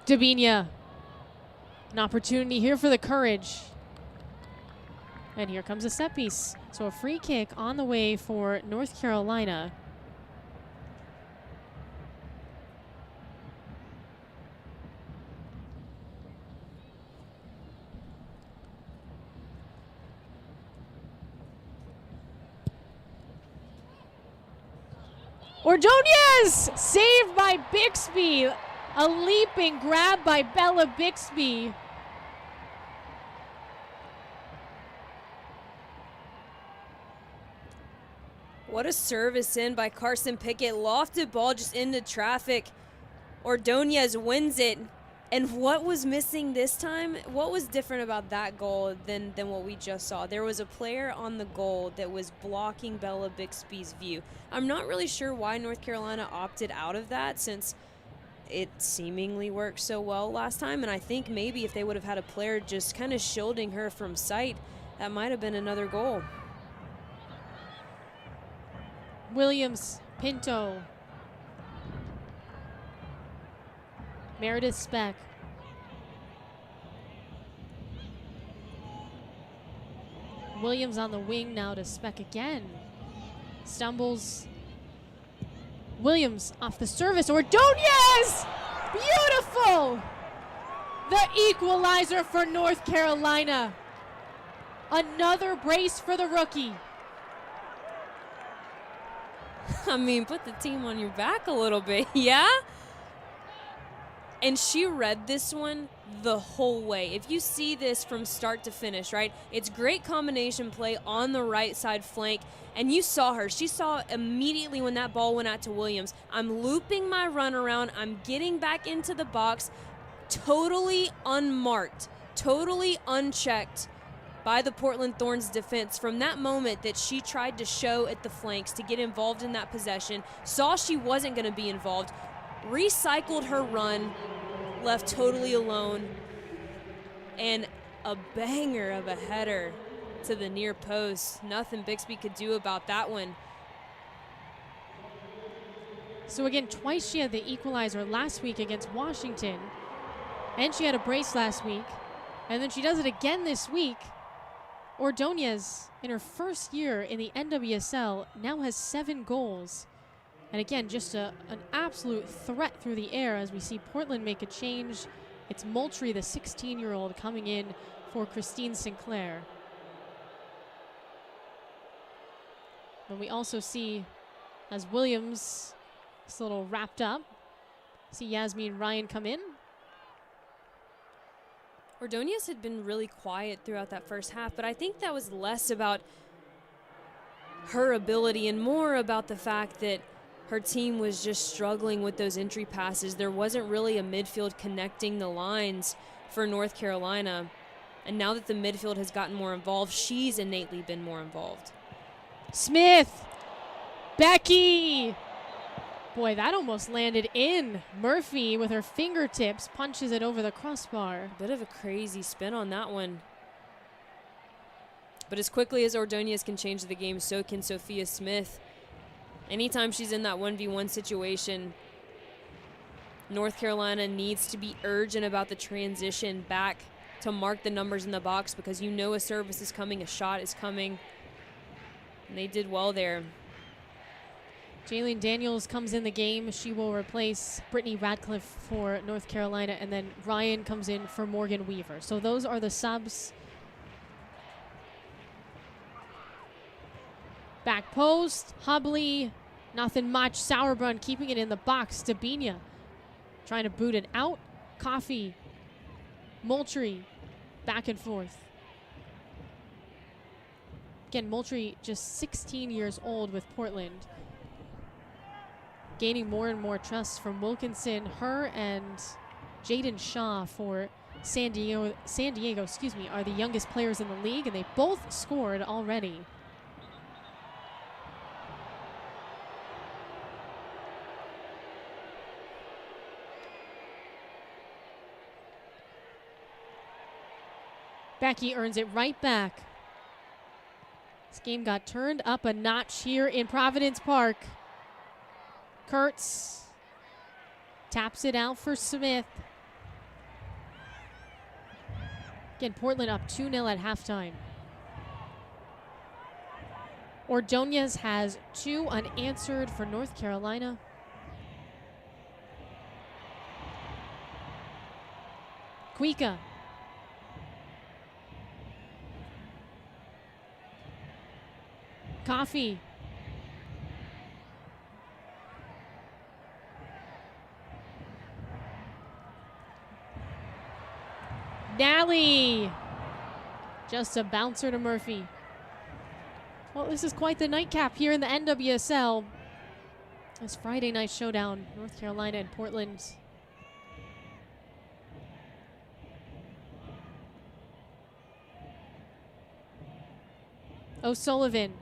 Dabinia. An opportunity here for the Courage. And here comes a set piece. So a free kick on the way for North Carolina. Ordonez saved by Bixby. A leaping grab by Bella Bixby. What a service in by Carson Pickett. Lofted ball just into traffic. Ordonez wins it. And what was missing this time? What was different about that goal than what we just saw? There was a player on the goal that was blocking Bella Bixby's view. I'm not really sure why North Carolina opted out of that, since it seemingly worked so well last time. And I think maybe if they would have had a player just kind of shielding her from sight, that might have been another goal. Williams, Pinto. Meredith Speck. Williams on the wing now to Speck again. Stumbles. Williams off the service. Ordonez! Beautiful! The equalizer for North Carolina. Another brace for the rookie. I mean, put the team on your back a little bit, yeah? And she read this one the whole way. If you see this from start to finish, right, it's great combination play on the right side flank, and you saw her. She saw immediately when that ball went out to Williams, I'm looping my run around, I'm getting back into the box, totally unmarked, totally unchecked by the Portland Thorns defense. From that moment that she tried to show at the flanks to get involved in that possession, saw she wasn't going to be involved, recycled her run, left totally alone, and a banger of a header to the near post. Nothing Bixby could do about that one. So again, twice she had the equalizer last week against Washington, and she had a brace last week, and then she does it again this week. Ordonez, in her first year in the NWSL, now has 7 goals. And again, just an absolute threat through the air as we see Portland make a change. It's Moultrie, the 16-year-old, coming in for Christine Sinclair. And we also see, as Williams is a little wrapped up, see Yasmin Ryan come in. Ordonez had been really quiet throughout that first half, but I think that was less about her ability and more about the fact that her team was just struggling with those entry passes. There wasn't really a midfield connecting the lines for North Carolina. And now that the midfield has gotten more involved, she's innately been more involved. Smith! Becky! Boy, that almost landed in. Murphy, with her fingertips, punches it over the crossbar. Bit of a crazy spin on that one. But as quickly as Ordonez can change the game, so can Sophia Smith. Anytime she's in that 1v1 situation, North Carolina needs to be urgent about the transition back to mark the numbers in the box, because you know a service is coming, a shot is coming. And they did well there. Jaylene Daniels comes in the game. She will replace Brittany Radcliffe for North Carolina, and then Ryan comes in for Morgan Weaver. So those are the subs. Back post, Hubley, nothing much. Sauerbrunn keeping it in the box. Stabina trying to boot it out. Coffee, Moultrie, back and forth. Again, Moultrie just 16 years old with Portland. Gaining more and more trust from Wilkinson. Her and Jaden Shaw for San Diego, are the youngest players in the league, and they both scored already. Becky earns it right back. This game got turned up a notch here in Providence Park. Kurtz taps it out for Smith. Again, Portland up 2-0 at halftime. Ordonez has 2 unanswered for North Carolina. Kuika. Coffee. McNally. Just a bouncer to Murphy. Well, this is quite the nightcap here in the NWSL. This Friday night showdown, North Carolina and Portland. O'Sullivan.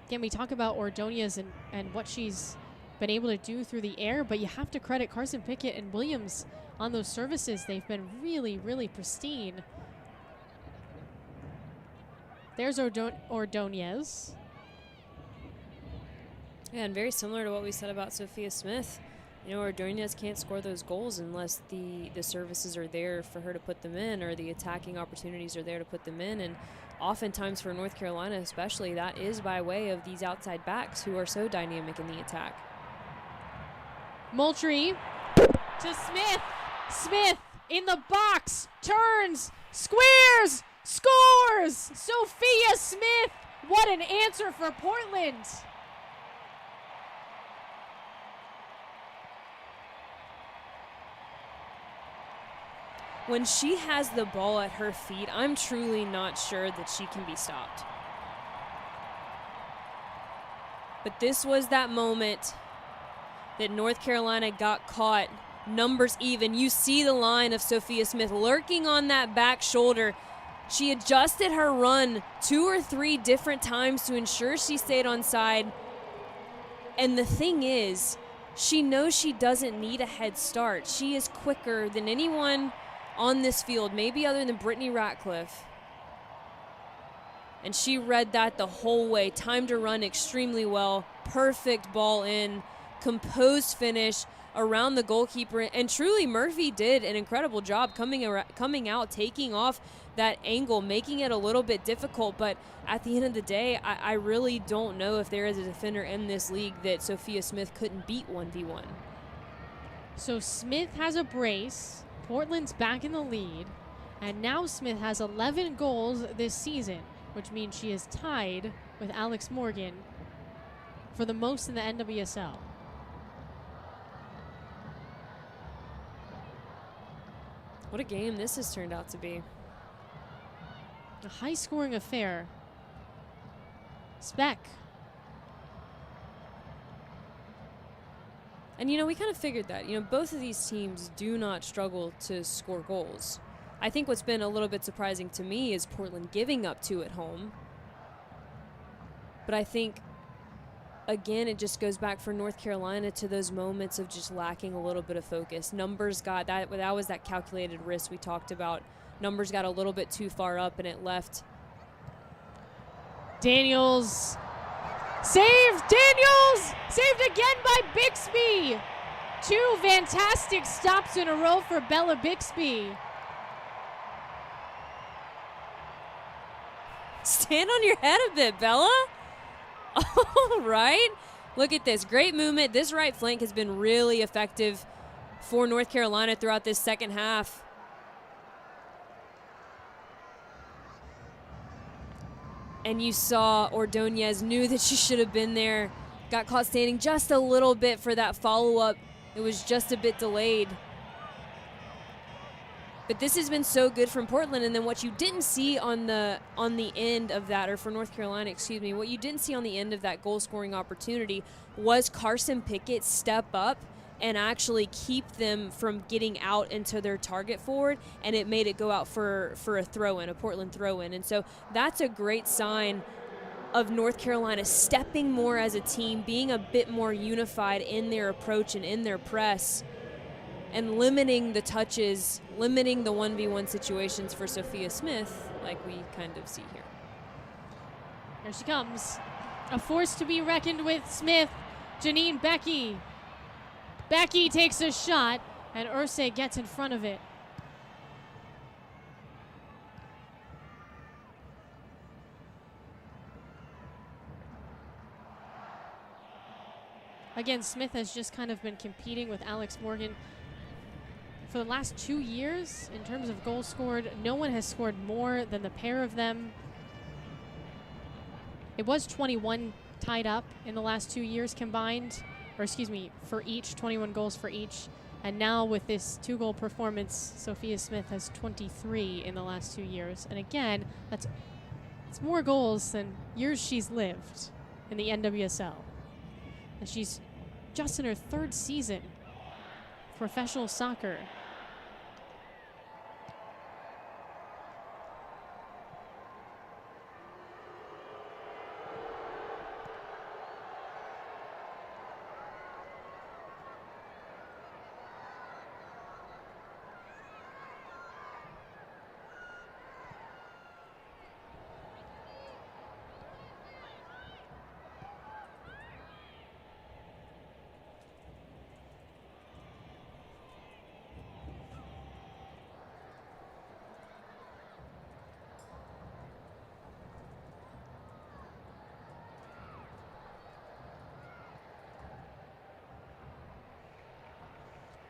Again, we talk about Ordonez and what she's been able to do through the air, but you have to credit Carson Pickett and Williams on those services. They've been really, really pristine. There's Ordonez. Yeah, and very similar to what we said about Sophia Smith. You know, Ordonez can't score those goals unless the services are there for her to put them in, or the attacking opportunities are there to put them in. And oftentimes for North Carolina especially, that is by way of these outside backs who are so dynamic in the attack. Moultrie to Smith. Smith in the box, turns, squares, scores! Sophia Smith, what an answer for Portland. When she has the ball at her feet, I'm truly not sure that she can be stopped. But this was that moment that North Carolina got caught, numbers even. You see the line of Sophia Smith lurking on that back shoulder. She adjusted her run 2 or 3 different times to ensure she stayed on side. And the thing is, she knows she doesn't need a head start. She is quicker than anyone on this field, maybe other than Brittany Ratcliffe. And she read that the whole way. Timed her run extremely well. Perfect ball in. Composed finish around the goalkeeper. And truly, Murphy did an incredible job coming out, taking off that angle, making it a little bit difficult. But at the end of the day, I really don't know if there is a defender in this league that Sophia Smith couldn't beat 1v1. So Smith has a brace. Portland's back in the lead. And now Smith has 11 goals this season, which means she is tied with Alex Morgan for the most in the NWSL. What a game this has turned out to be. A high-scoring affair. Speck. And, you know, we kind of figured that. You know, both of these teams do not struggle to score goals. I think what's been a little bit surprising to me is Portland giving up 2 at home. But I think, again, it just goes back for North Carolina to those moments of just lacking a little bit of focus. Numbers got that was that calculated risk we talked about. Numbers got a little bit too far up and it left. Daniels. Saved! Daniels! Saved again by Bixby! 2 fantastic stops in a row for Bella Bixby. Stand on your head a bit, Bella. All right. Look at this. Great movement. This right flank has been really effective for North Carolina throughout this second half. And you saw Ordonez knew that she should have been there. Got caught standing just a little bit for that follow-up. It was just a bit delayed. But this has been so good from Portland. And then what you didn't see on the end of that, or for North Carolina, excuse me, what you didn't see on the end of that goal-scoring opportunity was Carson Pickett step up and actually keep them from getting out into their target forward, and it made it go out for a throw-in, a Portland throw-in. And so that's a great sign of North Carolina stepping more as a team, being a bit more unified in their approach and in their press, and limiting the touches, limiting the 1v1 situations for Sophia Smith, like we kind of see here. Here she comes. A force to be reckoned with. Smith, Janine Becky. Becky takes a shot, and Ursay gets in front of it. Again, Smith has just kind of been competing with Alex Morgan for the last 2 years in terms of goals scored. No one has scored more than the pair of them. It was 21 tied up in the last 2 years combined. for each, 21 goals for each. And now with this 2-goal performance, Sophia Smith has 23 in the last 2 years. And again, it's more goals than years she's lived in the NWSL. And she's just in her 3rd season of professional soccer.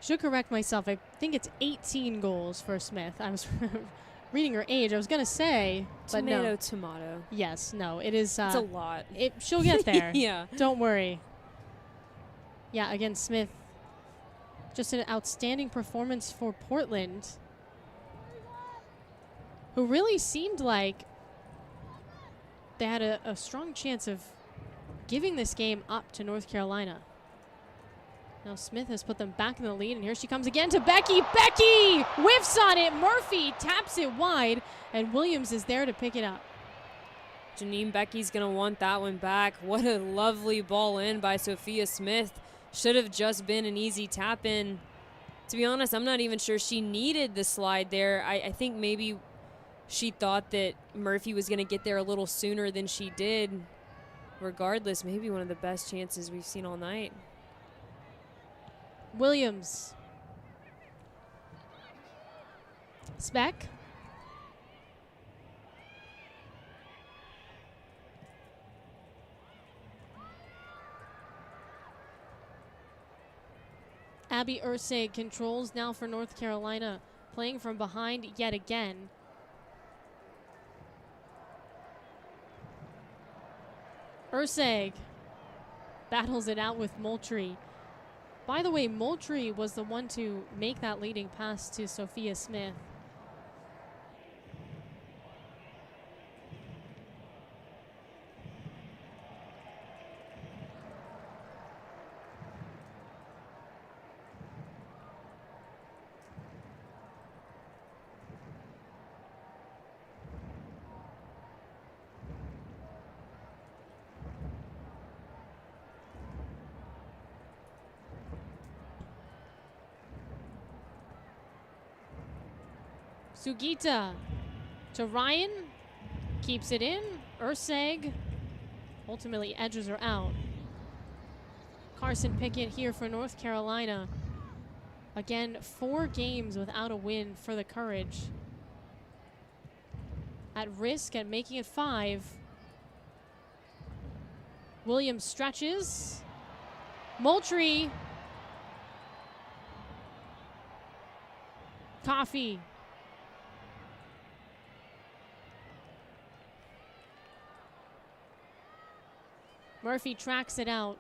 Should correct myself. I think it's 18 goals for Smith. I was reading her age. I was going to say, but no. Tomato. Yes, no. It is. It's a lot. She'll get there. Yeah. Don't worry. Yeah, again, Smith. Just an outstanding performance for Portland, who really seemed like they had a strong chance of giving this game up to North Carolina. Now Smith has put them back in the lead, and here she comes again to Becky. Becky whiffs on it. Murphy taps it wide, and Williams is there to pick it up. Janine Becky's going to want that one back. What a lovely ball in by Sophia Smith. Should have just been an easy tap in. To be honest, I'm not even sure she needed the slide there. I think maybe she thought that Murphy was going to get there a little sooner than she did. Regardless, maybe one of the best chances we've seen all night. Williams. Speck. Abby Ursay controls now for North Carolina, playing from behind yet again. Ursay battles it out with Moultrie. By the way, Moultrie was the one to make that leading pass to Sophia Smith. Sugita to Ryan, keeps it in. Urseg ultimately edges her out. Carson Pickett here for North Carolina. Again, 4 games without a win for the Courage. At risk at making it 5. Williams stretches. Moultrie. Coffee. Murphy tracks it out.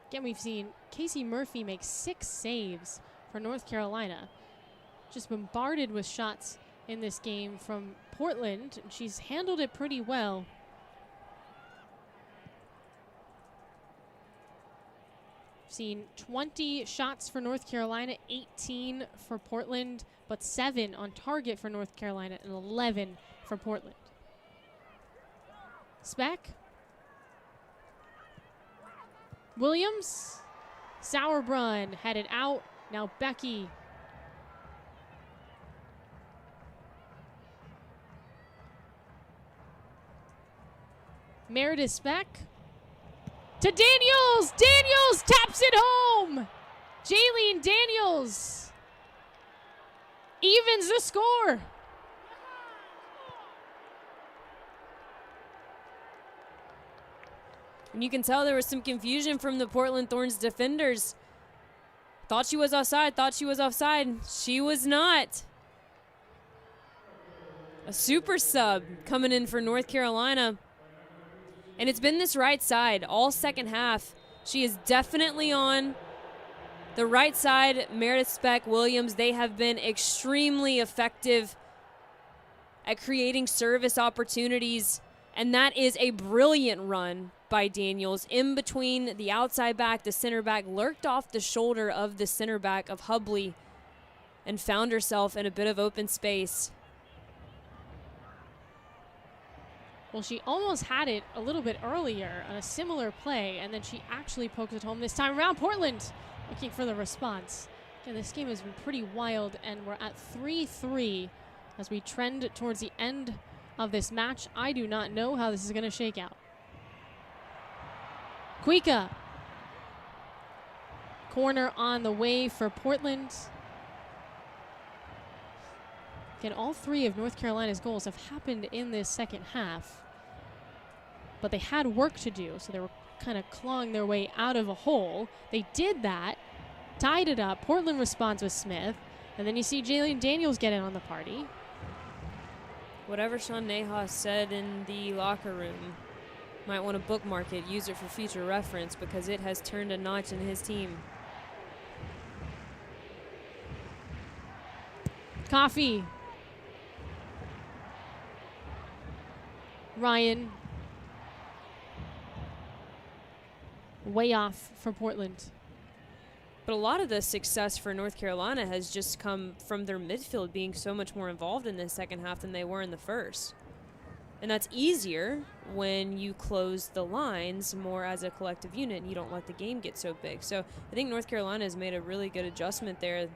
Again, we've seen Casey Murphy make 6 saves for North Carolina. Just bombarded with shots in this game from Portland. She's handled it pretty well. Seen 20 shots for North Carolina, 18 for Portland, but 7 on target for North Carolina and 11 for Portland. Speck. Williams. Sauerbrunn headed out. Now Becky. Meredith Speck. To Daniels. Daniels taps it home. Jaylene Daniels evens the score. And you can tell there was some confusion from the Portland Thorns defenders. Thought she was offside, thought she was offside. She was not. A super sub coming in for North Carolina. And it's been this right side all second half. She is definitely on the right side. Meredith Speck, Williams, they have been extremely effective at creating service opportunities. And that is a brilliant run by Daniels. In between the outside back, the center back, lurked off the shoulder of the center back of Hubley and found herself in a bit of open space. Well, she almost had it a little bit earlier on a similar play, and then she actually poked it home this time around. Portland looking for the response. Again, this game has been pretty wild, and we're at 3-3 as we trend towards the end of this match. I do not know how this is going to shake out. Kuika. Corner on the way for Portland. Again, all three of North Carolina's goals have happened in this second half. But they had work to do, so they were kind of clawing their way out of a hole. They did that, tied it up. Portland responds with Smith. And then you see Jalen Daniels get in on the party. Whatever Sean Nahas said in the locker room, might want to bookmark it, use it for future reference, because it has turned a notch in his team. Coffee. Ryan. Way off for Portland. But a lot of the success for North Carolina has just come from their midfield being so much more involved in the second half than they were in the first. And that's easier when you close the lines more as a collective unit and you don't let the game get so big. So I think North Carolina has made a really good adjustment there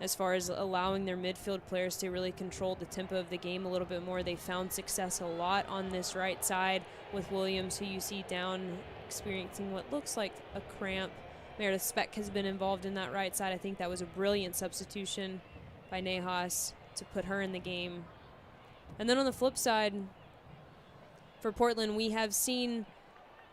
as far as allowing their midfield players to really control the tempo of the game a little bit more. They found success a lot on this right side with Williams, who you see down experiencing what looks like a cramp. Meredith Speck has been involved in that right side. I think that was a brilliant substitution by Nahas to put her in the game. And then on the flip side, for Portland, we have seen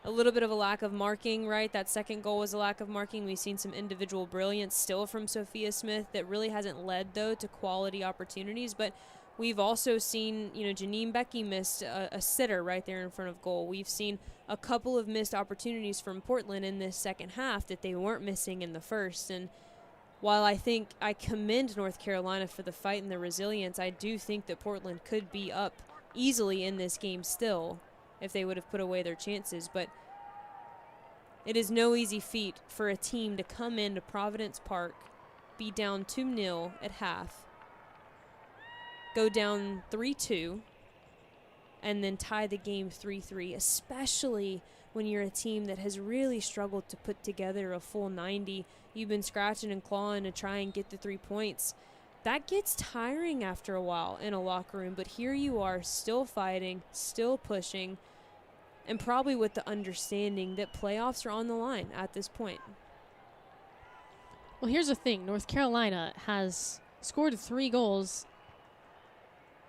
a little bit of a lack of marking, right? That second goal was a lack of marking. We've seen some individual brilliance still from Sophia Smith that really hasn't led, though, to quality opportunities. But we've also seen, Janine Becky missed a sitter right there in front of goal. We've seen a couple of missed opportunities from Portland in this second half that they weren't missing in the first. And while I think I commend North Carolina for the fight and the resilience, I do think that Portland could be up easily in this game still if they would have put away their chances. But it is no easy feat for a team to come into Providence Park, be down 2-0 at half, go down 3-2, and then tie the game 3-3, especially when you're a team that has really struggled to put together a full 90. You've been scratching and clawing to try and get the 3 points. That gets tiring after a while in a locker room, but here you are still fighting, still pushing, and probably with the understanding that playoffs are on the line at this point. Well, here's the thing. North Carolina has scored 3 goals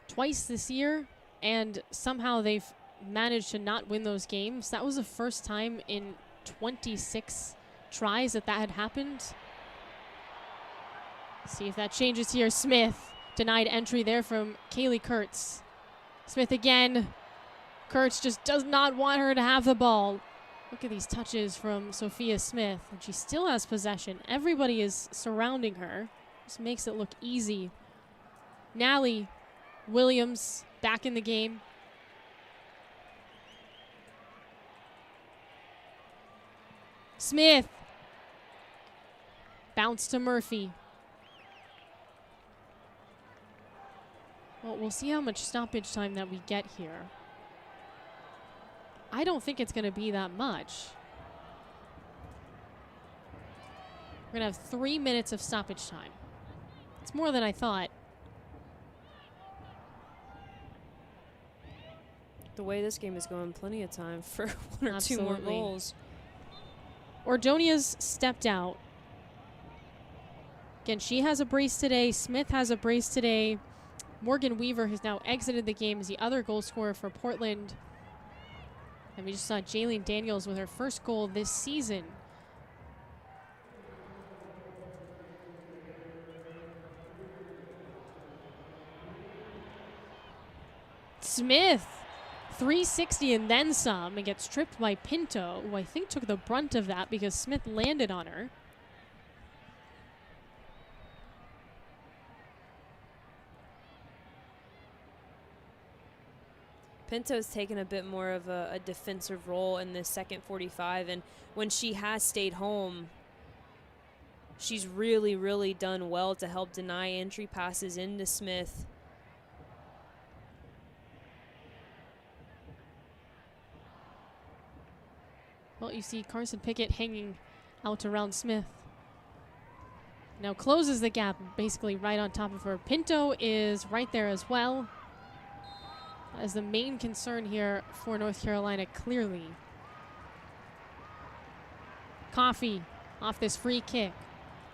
twice this year, and somehow they've managed to not win those games. That was the first time in 26 tries that had happened. See if that changes here. Smith denied entry there from Kaylee Kurtz. Smith again. Kurtz just does not want her to have the ball. Look at these touches from Sophia Smith, and she still has possession. Everybody is surrounding her. This makes it look easy. Nally Williams back in the game. Smith. Bounce to Murphy. Well, we'll see how much stoppage time that we get here. I don't think it's going to be that much. We're going to have 3 minutes of stoppage time. It's more than I thought. The way this game is going, plenty of time for one or two more goals. Ordonia's stepped out. Again, she has a brace today. Smith has a brace today. Morgan Weaver has now exited the game as the other goal scorer for Portland. And we just saw Jalen Daniels with her first goal this season. Smith 360 and then some, and gets tripped by Pinto, who I think took the brunt of that because Smith landed on her. Pinto's taken a bit more of a defensive role in this second 45, and when she has stayed home, she's really, really done well to help deny entry passes into Smith. Well, you see Carson Pickett hanging out around Smith. Now closes the gap, basically right on top of her. Pinto is right there as well. That is the main concern here for North Carolina, clearly. Coffee off this free kick.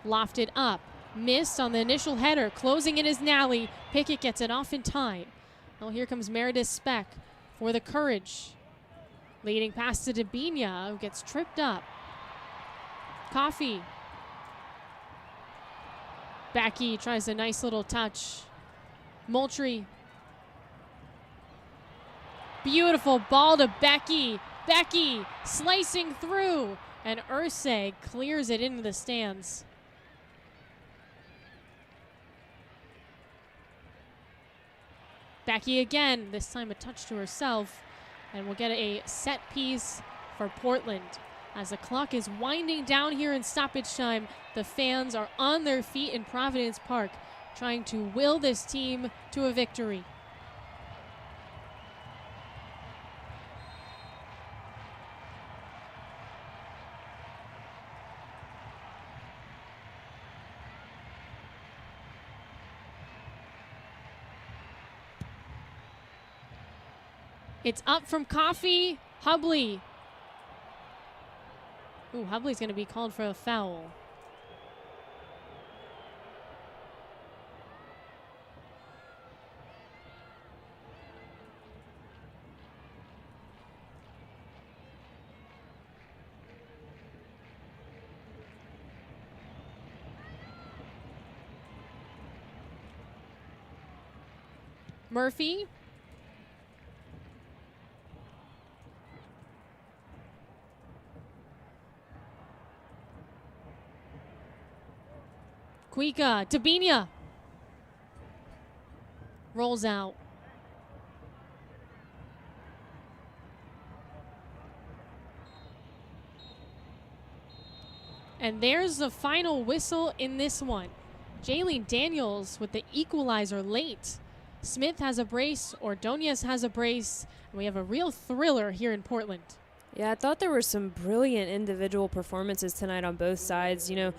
Lofted up. Missed on the initial header. Closing in is Nally. Pickett gets it off in time. Well, here comes Meredith Speck for the Courage. Leading pass to Dabinia, who gets tripped up. Coffee. Becky tries a nice little touch. Moultrie. Beautiful ball to Becky. Becky slicing through. And Ursay clears it into the stands. Becky again, this time a touch to herself. And we'll get a set piece for Portland. As the clock is winding down here in stoppage time, the fans are on their feet in Providence Park, trying to will this team to a victory. It's up from Coffee. Hubley. Ooh, Hubley's going to be called for a foul. Murphy. Kuika, Dabinia. Rolls out. And there's the final whistle in this one. Jaylene Daniels with the equalizer late. Smith has a brace, Ordonez has a brace, and we have a real thriller here in Portland. Yeah, I thought there were some brilliant individual performances tonight on both sides. You know,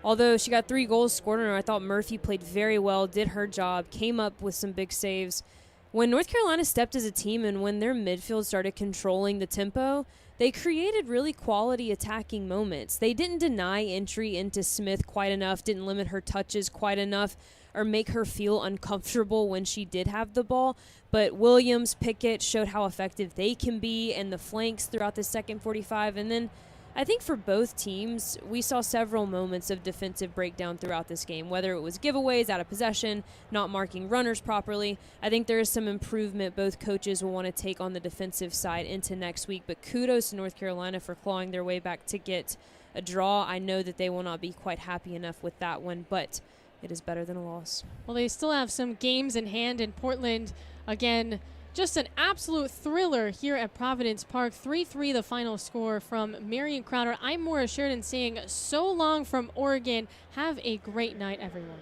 although she got 3 goals scored on her, I thought Murphy played very well, did her job, came up with some big saves. When North Carolina stepped as a team and when their midfield started controlling the tempo, they created really quality attacking moments. They didn't deny entry into Smith quite enough, didn't limit her touches quite enough, or make her feel uncomfortable when she did have the ball. But Williams, Pickett showed how effective they can be, and the flanks throughout the second 45. And then I think for both teams, we saw several moments of defensive breakdown throughout this game, whether it was giveaways, out of possession, not marking runners properly. I think there is some improvement both coaches will want to take on the defensive side into next week. But kudos to North Carolina for clawing their way back to get a draw. I know that they will not be quite happy enough with that one, but it is better than a loss. Well, they still have some games in hand in Portland. Again, just an absolute thriller here at Providence Park. 3-3 the final score from Marion Crowder. I'm Maura Sheridan saying so long from Oregon. Have a great night, everyone.